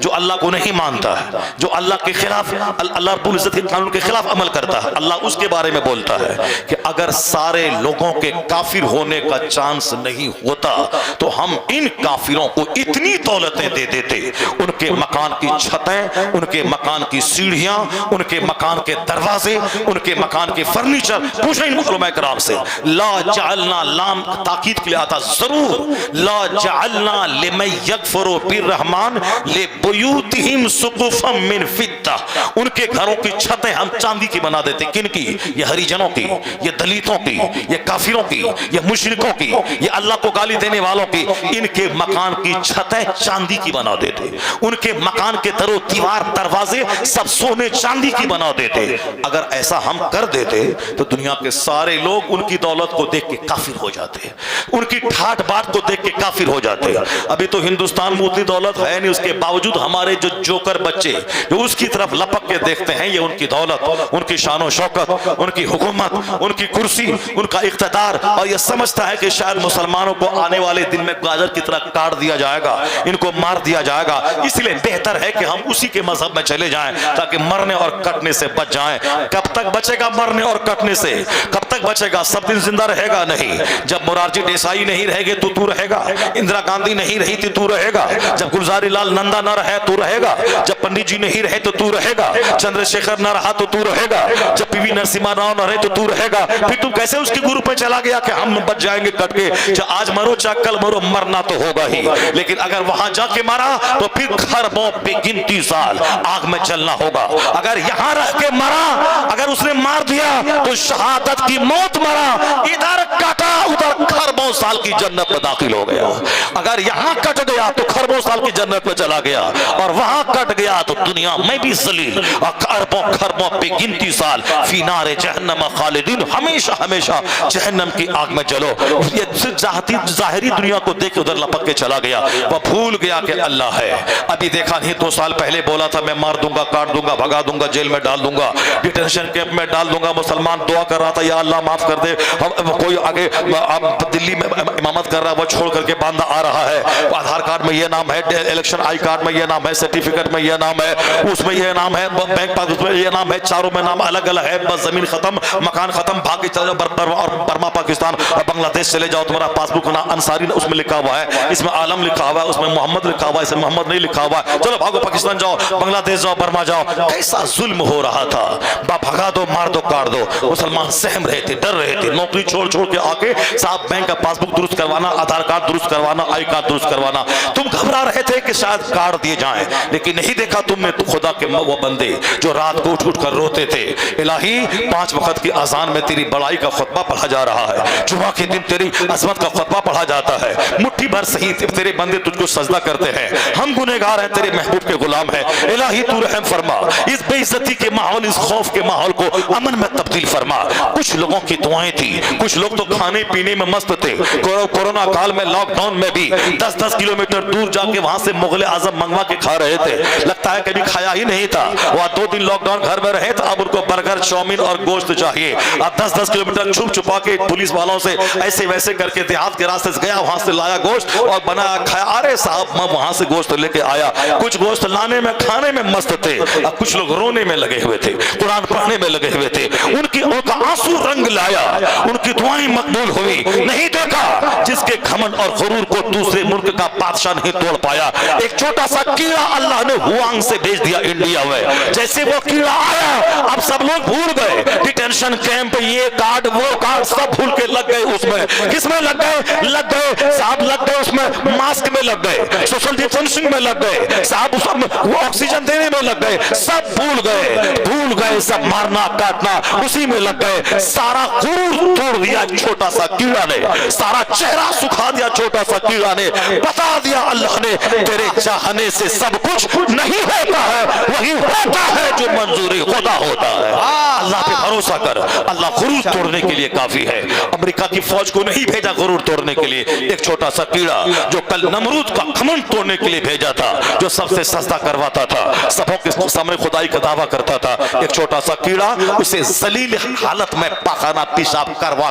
جو اللہ کو نہیں مانتا ہے، جو اللہ کے خلاف، اللہ رب العزت کے قانون کے خلاف عمل کرتا ہے، اللہ اس کے بارے میں بولتا ہے کہ اگر سارے لوگوں کے کافر ہونے کا چانس نہیں ہوتا تو ہم ان کافروں کو اتنی دولتیں دے دیتے، ان کے مکان کی چھتیں، ان کے مکان کی سیڑھیاں، ان کے مکان کے دروازے، ان کے مکان کے فرنیچر، پوچھیں ان علماء کرام سے، لا جعلنا، لام تاکید کے لیے آتا، ضرور، لا جعلنا لمن یکفر بالرحمن لبیوتہم سقفا من فضہ، ان کے گھروں کی چھتیں ہم چاندی کی بنا دیتے، کن کی؟ یہ ہریجنوں کی، یہ دلیتوں کی، یہ کافروں کی، یہ مشرکوں کی، یہ اللہ کو گالی دینے والوں کی، ان کے مکان کی چھتیں چاندی کی بنا دیتے، ان کے مکان کے در و دیوار دروازے سب سونے چاندی کی بنا دیتے۔ اگر ایسا ہم کر دیتے تو دنیا کے سارے لوگ ان کی دولت کو دیکھ کے کافر ہو جاتے، ان کی ٹھاٹ بات کو دیکھ کے کافر ہو جاتے۔ ابھی تو ہندوستان میں اتنی دولت ہے نہیں، اس کے باوجود ہمارے جو جوکر بچے جو اس کی طرف لپک کے دیکھتے ہیں، یہ ان کی دولت، ان کی شان و شوکت، ان کی حکومت، ان کی کرسی، ان کا اقتدار، اور یہ سمجھتا ہے کہ شاید مسلمانوں کو آنے والے دن میں گاجر کی طرح کاٹ دیا جائے گا، ان کو مار دیا جائے گا، اس لیے بہتر ہے کہ ہم اسی کے مذہب میں چلے جائیں تاکہ مرنے اور کٹنے سے بچ جائیں۔ کب تک بچے گا مرنے اور کٹنے سے؟ کب تک بچے گا؟ سب دن زندہ رہے گا نہیں۔ جب مورارجی دیسائی نہیں رہے گے تو رہے گا، اندرا گاندھی نہیں رہی تھی تو رہے گا، جب گلزاری لال نندا نہ رہے تو رہے گا، جب پنڈت جی نہیں رہے تو رہے گا، چندر شیکھر نہ رہا تو رہے گا، جب پی وی نرسمہا راؤ نہ رہے تو رہے گا۔ پھر تم کیسے اس کی گروپ میں چلا گیا کہ ہم بچ جائیں گے کٹ کے؟ آج مرو چاہے کل مرو، مرنا تو ہوگا ہی، لیکن اگر وہاں جا کے مرا تو پھر خربوں پہ گنتی سال آگ میں جلنا ہوگا۔ اگر یہاں رہ کے مرا، اگر اس نے مار دیا تو شہادت کی موت مرا، ادھر کٹا ادھر خربوں سال کی جنت میں داخل ہو گیا۔ اگر یہاں کٹ گیا تو خربوں سال کی جنت میں چلا گیا، اور وہاں کٹ گیا تو دنیا میں بھی ذلیل اور اربوں خربوں پہ گنتی سال فی نار جہنم خالدین، ہمیشہ ہمیشہ جہنم کی آگ میں جلو۔ یہ صرف ظاہری دنیا کو دیکھ کے ادھر لپک کے چلا گیا، وہ بھول گیا کہ اللہ ہے۔ ابھی دیکھا نہیں 2 سال پہلے بولا تھا میں مار دوں گا، کاٹ دوں گا، بھگا دوں گا، جیل میں ڈال دوں گا، ڈیٹینشن کیمپ میں ڈال دوں گا۔ مسلمان دعا کر رہا تھا یا اللہ معاف کر دے، کوئی آگے دلی میں امامت کر رہا ہے، وہ چھوڑ کر کے باندھا آ رہا ہے، آدھار کارڈ میں یہ نام ہے، الیکشن آئی کارڈ میں یہ نام ہے، سرٹیفکیٹ میں یہ نام ہے، اس میں یہ نام ہے، بینک پاس اس میں یہ نام ہے، چاروں میں نام الگ الگ ہے، بس زمین ختم، مکان ختم، بھاگے چلے جاؤ اور برما پاکستان اور بنگلہ دیش چلے جاؤ، تمہارا پاس بک نا انصاری اس میں لکھا ہوا ہے، اس میں عالم لکھا ہوا ہے، اس میں محمد لکھا ہوا ہے، اس میں محمد نہیں لکھا ہوا ہے، چلو بھاگو پاکستان جاؤ، بنگلہ دیش جاؤ، برما جاؤ۔ کیسا ظلم ہو رہا تھا، بھگا دو، مار دو، کاٹ دو۔ مسلمان سہم رہے تھے، ڈر رہے تھے، نوکری چھوڑ کے آ کے صاحب بینک کا پاس بک درست کروانا، آدھار کارڈ درست کروانا، آئی کارڈ درست کروانا۔ تم گھبرا رہے تھے کہ شاید کاٹ دیے جائیں، لیکن نہیں دیکھا تم نے تو خدا کے وہ بندے جو رات کو اٹھ کر روتے تھے، الہی 5 وقت کی اذان میں تیری بڑائی کا خطبہ پڑھا جا رہا ہے، جمعہ کے دن تیری عظمت کا خطبہ پڑھا جاتا ہے، مٹھی بھر صحیح تیرے بندے تجھ کو سجدہ کرتے ہیں، ہم گنہگار ہیں، تیرے محبوب کے غلام ہیں، الہی تو رحم فرما، اس بے عزتی کے ماحول، اس خوف کے ماحول کو امن میں تبدیل فرما۔ کچھ لوگوں کی دعائیں تھی، کچھ لوگ تو کھانے پینے میں مست تھے، کورونا کال میں لاک ڈاؤن میں بھی 10-10 کلومیٹر دور جا کے وہاں سے مغل اعظم منگوا کے کھا رہے تھے، لگتا ہے کبھی کھایا ہی نہیں تھا، وہ 2 دن لاک ڈاؤن گھر میں رہے تو اب ان کو برگر، چاؤمین اور گوشت چاہیے۔ اب 10-10 کلومیٹر چھپ چھپا کے پولیس والوں سے ایسے ویسے کر کے دیہات کے راستے سے گیا، وہاں سے لایا گوشت اور بنایا کھایا۔ ارے صاحب میں وہاں سے گوشت لے کے آیا، کچھ گوشت لانے میں کھانے میں مست تھے، اب کچھ لوگ رونے میں لگے ہوئے تھے، قرآن پڑھنے میں لگے ہوئے تھے، ان کا آنسو رنگ لایا، ان کی دعائیں مقبول ہوئی۔ نہیں دیکھا جس کے گھمنڈ اور غرور کو دوسرے ملک کا بادشاہ نہیں توڑ پایا، ایک چھوٹا سا کیڑا اللہ نے ہوانگ سے بھیج دیا انڈیا میں، جیسے وہ کیڑا آیا اب سب لوگ بھول گئے، ڈیٹینشن کیمپ، یہ کارڈ وہ کارڈ سب بھول کے لگ گئے اس میں۔ کس میں لگ گئے صاحب؟ لگ گئے اس میں ماسک میں، لگ گئے سوشل ڈسٹینسنگ میں، لگ گئے صاحب وہ آکسیجن دینے میں، لگ گئے، سب بھول گئے، سب مارنا کاٹنا اسی میں لگ گئے۔ سارا غرور توڑ دیا چھوٹا سا کیڑا نے، سارا چہرہ سکھا دیا چھوٹا سا کیڑا نے، بتا دیا اللہ نے تیرے چاہنے سے سب کچھ نہیں ہوتا ہے، وہی ہوتا ہے جو منظوری خدا ہوتا ہے۔ اللہ پہ بھروسہ کر، اللہ غرور توڑنے کے لیے کافی ہے۔ امریکہ کی فوج کو نہیں بھیجا غرور توڑنے کے لیے، ایک چھوٹا سا کیڑا جو کل نمرود کا گھمنڈ توڑنے کے لیے بھیجا تھا، جو سب سے سجدہ کرواتا تھا، سبوں کے سامنے خدائی کا دعویٰ کرتا تھا، ایک چھوٹا سا کیڑا اسے ذلیل حالت میں پاخانہ پیشاب کروا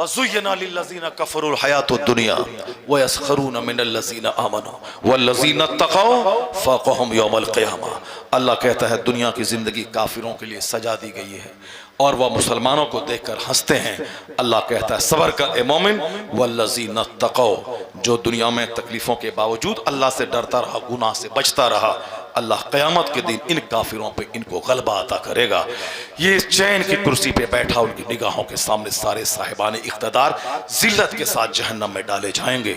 وَزُيِّنَ لِلَّذِينَ كَفَرُوا الْحَيَاةُ الدُّنْيَا وَيَسْخَرُونَ مِنَ الَّذِينَ آمَنُوا وَالَّذِينَ اتَّقَوْا فَوْقَهُمْ يَوْمَ الْقِيَامَةِ۔ اللہ کہتا ہے دنیا کی زندگی کافروں کے لیے سجا دی گئی ہے اور وہ مسلمانوں کو دیکھ کر ہنستے ہیں۔ اللہ کہتا ہے صبر کر اے مومن، وَالَّذِينَ اتَّقَوْا، جو دنیا میں تکلیفوں کے باوجود اللہ سے ڈرتا رہا، گناہ سے بچتا رہا، اللہ قیامت کے دن ان کافروں پہ ان کو غلبہ عطا کرے گا۔ یہ چین کی کرسی پہ بیٹھا ان کی نگاہوں کے سامنے سارے صاحبان اقتدار ذلت کے ساتھ جہنم میں ڈالے جائیں گے،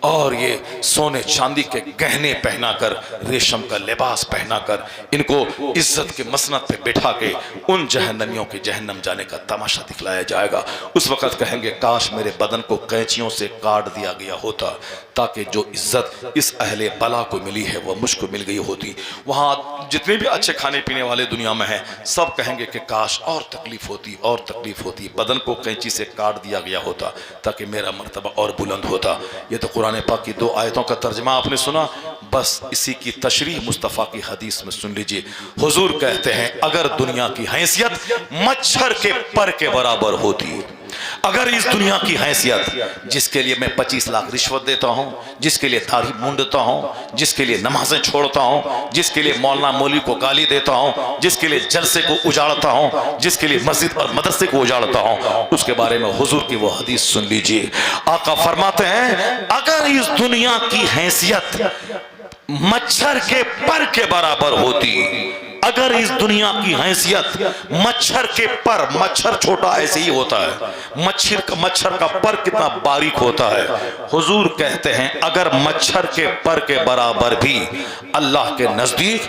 اور یہ سونے چاندی کے گہنے پہنا کر، ریشم کا لباس پہنا کر، ان کو عزت کے مسند پہ بٹھا کے ان جہنمیوں کے جہنم جانے کا تماشا دکھلایا جائے گا۔ اس وقت کہیں گے کاش میرے بدن کو قینچیوں سے کاٹ دیا گیا ہوتا تاکہ جو عزت اس اہل بلا کو ملی ہے وہ مجھ کو مل گئی ہوتی۔ وہاں جتنے بھی اچھے کھانے پینے والے دنیا میں ہیں سب کہیں گے کہ کاش اور تکلیف ہوتی، اور تکلیف ہوتی، بدن کو قینچی سے کاٹ دیا گیا ہوتا تاکہ میرا مرتبہ اور بلند ہوتا۔ یہ تو قرآن پاک کی 2 آیتوں کا ترجمہ آپ نے سنا، بس اسی کی تشریح مصطفیٰ کی حدیث میں سن لیجئے۔ حضور کہتے ہیں اگر دنیا کی حیثیت مچھر کے پر کے برابر ہوتی، اگر اس دنیا کی حیثیت جس کے لیے میں 25 لاکھ رشوت دیتا ہوں، جس کے لیے داڑھی مونڈتا ہوں، جس کے لیے نمازیں چھوڑتا ہوں، جس کے لیے مولانا مولوی کو گالی دیتا ہوں، جس کے لیے جلسے کو اجاڑتا ہوں، جس کے لیے مسجد اور مدرسے کو اجاڑتا ہوں، اس کے بارے میں حضور کی وہ حدیث سن لیجئے۔ آقا فرماتے ہیں اگر اس دنیا کی حیثیت مچھر کے پر کے برابر ہوتی، اگر اس دنیا کی حیثیت مچھر کے پر، مچھر چھوٹا ایسے ہی ہوتا ہے، مچھر کا پر کتنا باریک ہوتا ہے، حضور کہتے ہیں اگر مچھر کے پر کے برابر بھی اللہ کے نزدیک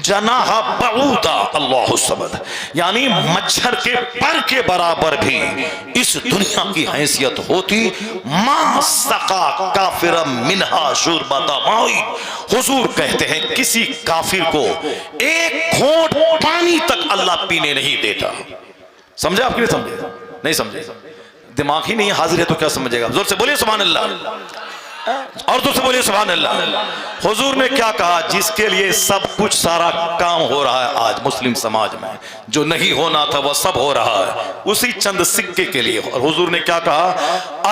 جناح بعودا اللہ الصمد، یعنی مچھر کے پر کے برابر بھی اس دنیا کی حیثیت ہوتی، ما سقا کافرا منہا شربۃ ماء، حضور کہتے ہیں کسی کافر کو ایک گھونٹ پانی تک اللہ پینے نہیں دیتا۔ سمجھے آپ کی نہیں سمجھے؟ نہیں سمجھے، دماغ ہی نہیں حاضر ہے تو کیا سمجھے گا؟ زور سے بولیے سبحان اللہ، اور زور سے بولیے سبحان اللہ۔ حضور نے کیا کہا؟ جس کے لیے سب کچھ سارا کام ہو رہا ہے آج مسلم سماج میں، جو نہیں ہونا تھا وہ سب ہو رہا ہے اسی چند سکے کے لیے، اور حضور نے کیا کہا؟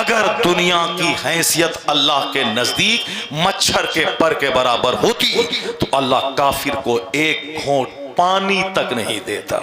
اگر دنیا کی حیثیت اللہ کے نزدیک مچھر کے پر کے برابر ہوتی تو اللہ کافر کو ایک گھونٹ پانی تک نہیں دیتا۔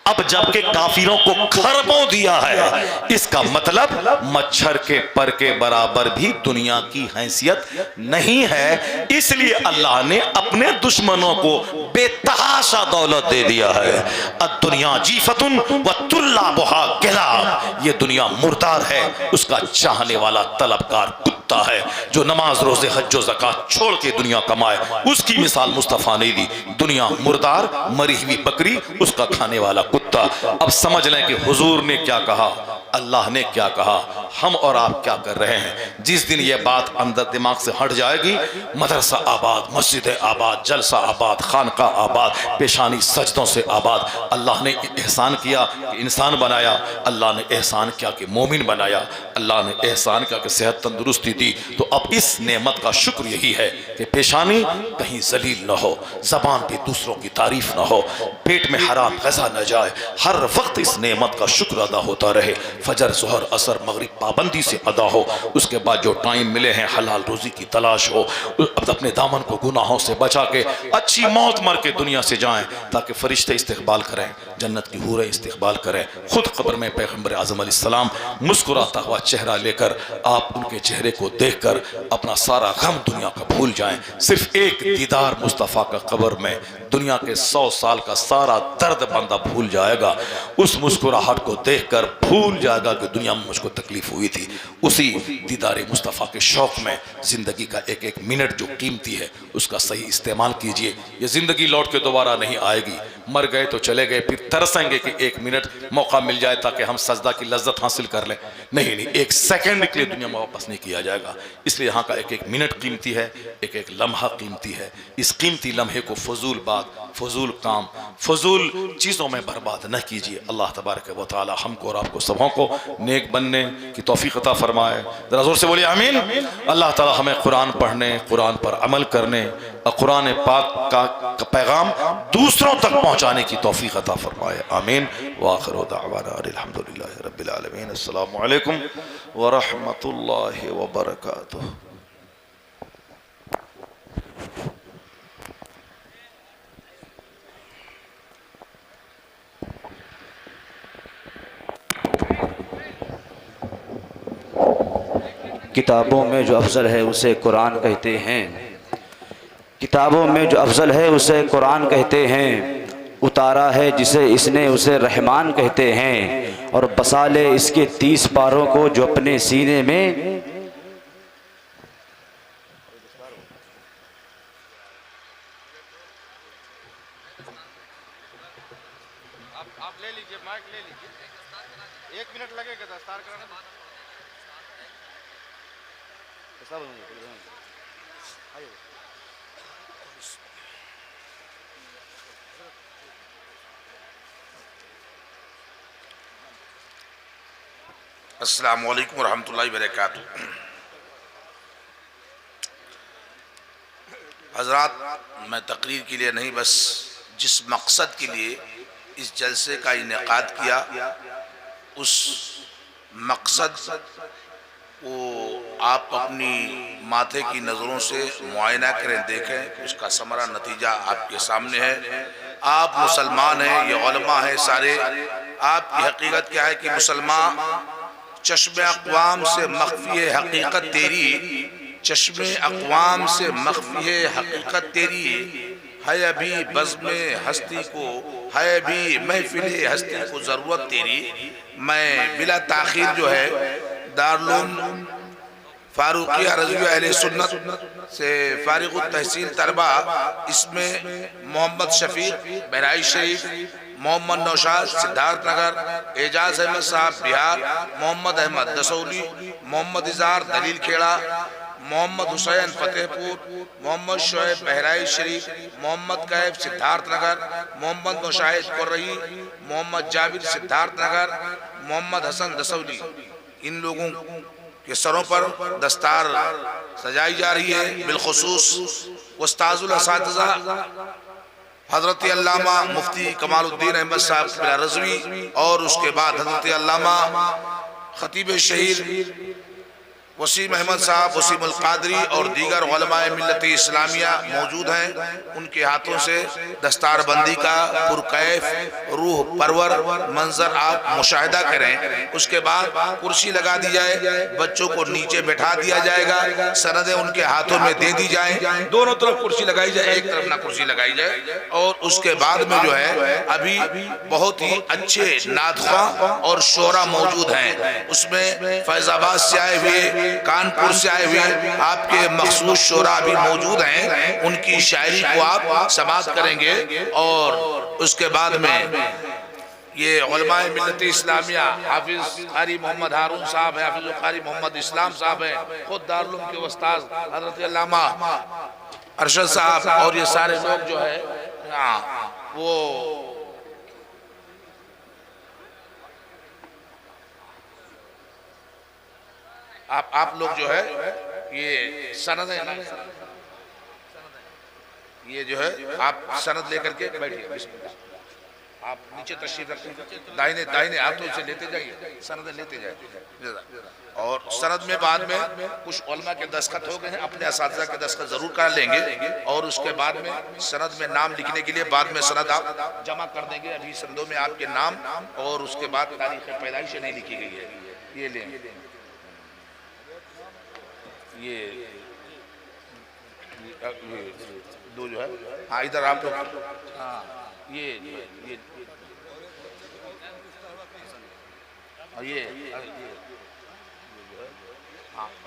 اب جبکہ کافروں کو خربوں دیا ہے، اس کا مطلب مچھر کے پر کے برابر بھی دنیا کی حیثیت نہیں ہے، اس لیے اللہ نے اپنے دشمنوں کو بے تحاشا دولت دے دیا ہے۔ الدنیا جیفت وطلابها کلاب، یہ دنیا مردار ہے، اس کا چاہنے والا طلبکار کتا ہے، جو نماز روزے حج و زکات چھوڑ کے دنیا کمائے، اس کی مثال مصطفیٰ نے دی۔ دنیا مردار، مری ہوئی بکری، اس کا کھانے والا کتا۔ اب سمجھ لیں کہ حضور نے کیا کہا، اللہ نے کیا کہا، ہم اور آپ کیا کر رہے ہیں۔ جس دن یہ بات اندر دماغ سے ہٹ جائے گی، مدرسہ آباد، مسجد آباد، جلسہ آباد، خانقاہ آباد، پیشانی سجدوں سے آباد۔ اللہ نے احسان کیا کہ انسان بنایا، اللہ نے احسان کیا کہ مومن بنایا، اللہ نے احسان کیا کہ صحت تندرستی دی، تو اب اس نعمت کا شکر یہی ہے کہ پیشانی کہیں ذلیل نہ ہو، زبان پہ دوسروں کی تعریف نہ ہو، پیٹ میں حرام غذا نہ جائے، ہر وقت اس نعمت کا شکر ادا ہوتا رہے، فجر ظہر عصر مغرب پابندی سے ادا ہو، اس کے بعد جو ٹائم ملے ہیں حلال روزی کی تلاش ہو، اپنے دامن کو گناہوں سے بچا کے اچھی موت مر کے دنیا سے جائیں تاکہ فرشتے استقبال کریں، جنت کی حوریں استقبال کریں۔ خود قبر میں پیغمبر اعظم علیہ السلام مسکراتا ہوا چہرہ لے کر آپ ان کے چہرے کو دیکھ کر اپنا سارا غم دنیا کا بھول جائیں، صرف ایک دیدار مصطفیٰ کا قبر میں دنیا کے 100 سال کا سارا درد بندہ بھول جائے گا، اس مسکراہٹ کو دیکھ کر بھول جائے گا کہ دنیا میں مجھ کو تکلیف ہوئی تھی۔ اسی دیدار مصطفیٰ کے شوق میں زندگی کا ایک ایک منٹ جو قیمتی ہے اس کا صحیح استعمال کیجئے۔ یہ زندگی لوٹ کے دوبارہ نہیں آئے گی، مر گئے تو چلے گئے، پھر ترسیں گے کہ ایک منٹ موقع مل جائے تاکہ ہم سجدہ کی لذت حاصل کر لیں، نہیں، ایک سیکنڈ کے لیے دنیا میں واپس نہیں کیا جائے گا، اس لیے یہاں کا ایک ایک منٹ قیمتی ہے، ایک ایک لمحہ قیمتی ہے۔ اس قیمتی لمحے کو فضول بات، فضول کام، فضول چیزوں میں برباد نہ کیجیے۔ اللہ تبارک و تعالی ہم کو اور آپ کو سبوں کو نیک بننے کی توفیق عطا فرمائے۔ ذرا زور سے بولیے آمین۔ اللہ تعالی ہمیں قرآن پڑھنے، قرآن پر عمل کرنے، قرآن پاک کا پیغام دوسروں تک پہنچانے کی توفیق عطا فرمائے، آمین۔ وآخر دعوانا الحمدللہ رب العالمین۔ السلام علیکم ورحمۃ اللہ وبرکاتہ۔ کتابوں میں جو افضل ہے اسے قرآن کہتے ہیں، کتابوں میں جو افضل ہے اسے قرآن کہتے ہیں، اتارا ہے جسے اس نے اسے رحمان کہتے ہیں، اور بسا لے اس کے 30 پاروں کو جو اپنے سینے میں۔ آپ لے لیجئے، مائک لے لیجئے، 1 منٹ لگے گا دستار کرانے میں۔ السلام علیکم ورحمۃ اللہ وبرکاتہ۔ حضرات، میں تقریر کے لیے نہیں، بس جس مقصد کے لیے اس جلسے کا انعقاد کیا اس مقصد وہ آپ اپنی ماتھے کی نظروں سے معائنہ کریں، دیکھیں، اس کا ثمرہ نتیجہ آپ کے سامنے ہے۔ آپ مسلمان ہیں، یہ علماء ہیں سارے، آپ کی حقیقت کیا ہے کہ مسلمان چشم اقوام سے مخفی ہے حقیقت تیری، چشم اقوام سے مخفی ہے حقیقت تیری، ہے ابھی بزم ہستی کو، ہے ابھی محفل ہستی کو ضرورت تیری۔ میں بلا تاخیر جو ہے دارالعلوم فاروقیہ رضویہ اہل سنت سے فارغ التحصیل طلبہ، اس میں محمد شفیق بہرائچ شریف، محمد نوشاد سدھارتھ نگر، اعجاز احمد صاحب بہار، محمد احمد دسولی، محمد اظہار دلیل کھیڑا، محمد حسین فتح پور، محمد شعیب بہرائچ شریف، محمد قیب سدھارتھ نگر، محمد مشاہد قرہی، محمد جابر سدھارتھ نگر، محمد حسن دسولی۔ ان لوگوں کے سروں پر دستار سجائی جا رہی ہے، بالخصوص استاذ الاساتذہ حضرت علامہ مفتی کمال الدین احمد صاحب قبلہ رضوی، اور اس کے بعد حضرت علامہ خطیب شہیر وسیم احمد صاحب وسیم القادری اور دیگر علماء ملت اسلامیہ موجود ہیں۔ ان کے ہاتھوں سے دستار بندی کا پرکیف روح پرور منظر آپ مشاہدہ کریں۔ اس کے بعد کرسی لگا دی جائے، بچوں کو نیچے بٹھا دیا جائے گا، سندیں ان کے ہاتھوں میں دے دی جائیں، دونوں طرف کرسی لگائی جائے، ایک طرف نہ کرسی لگائی جائے۔ اور اس کے بعد میں جو ہے ابھی بہت ہی اچھے نعت خواں اور شعراء موجود ہیں، اس میں فیض آباد سے آئے ہوئے، کانپور سے آئے ہوئے آپ کے مخصوص شعراء بھی موجود ہیں، ان کی شاعری کو آپ سماعت کریں گے۔ اور اس کے بعد میں یہ علماء ملت اسلامیہ حافظ قاری محمد ہارون صاحب ہیں، حافظ قاری محمد اسلام صاحب ہیں، خود دارالعلوم کے استاذ حضرت علامہ ارشد صاحب، اور یہ سارے لوگ جو ہے وہ آپ لوگ جو ہے یہ سندیں یہ جو ہے آپ سند لے کر کے بیٹھیے، آپ نیچے تشریف رکھیں، دائنے ہاتھوں سے لیتے جائیے، سندیں لیتے جائیں۔ اور سند میں بعد میں کچھ علماء کے دستخط ہو گئے ہیں، اپنے اساتذہ کے دستخط ضرور کر لیں گے، اور اس کے بعد میں سند میں نام لکھنے کے لیے بعد میں سند آپ جمع کر دیں گے۔ ابھی سندوں میں آپ کے نام اور اس کے بعد تاریخ پیدائش نہیں لکھی گئی ہے، یہ لیں گے۔ یہ دو جو ہے ادھر آپ یہ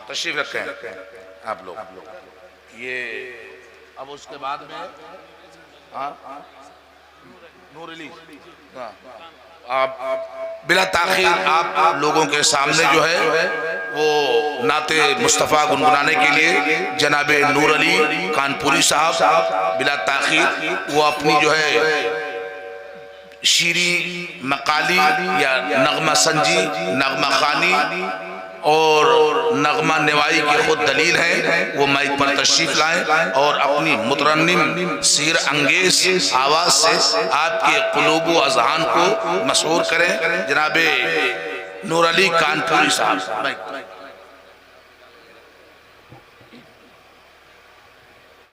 تشریف رکھیں آپ لوگ۔ یہ اب اس کے بعد میں نور علی آپ بلا تاخیر آپ لوگوں کے سامنے جو ہے وہ نعت مصطفیٰ گنگنانے کے لیے جناب نور علی کانپوری صاحب بلا تاخیر وہ اپنی جو ہے شیریں مقالی یا نغمہ سنجی، نغمہ خوانی اور نغمہ نوائی کی خود دلیل ہیں، وہ مائک پر تشریف لائیں اور اپنی مترنم سحر انگیز آواز سے آپ کے قلوب و اذہان کو مسحور کریں۔ جناب نور علی کانپوری صاحب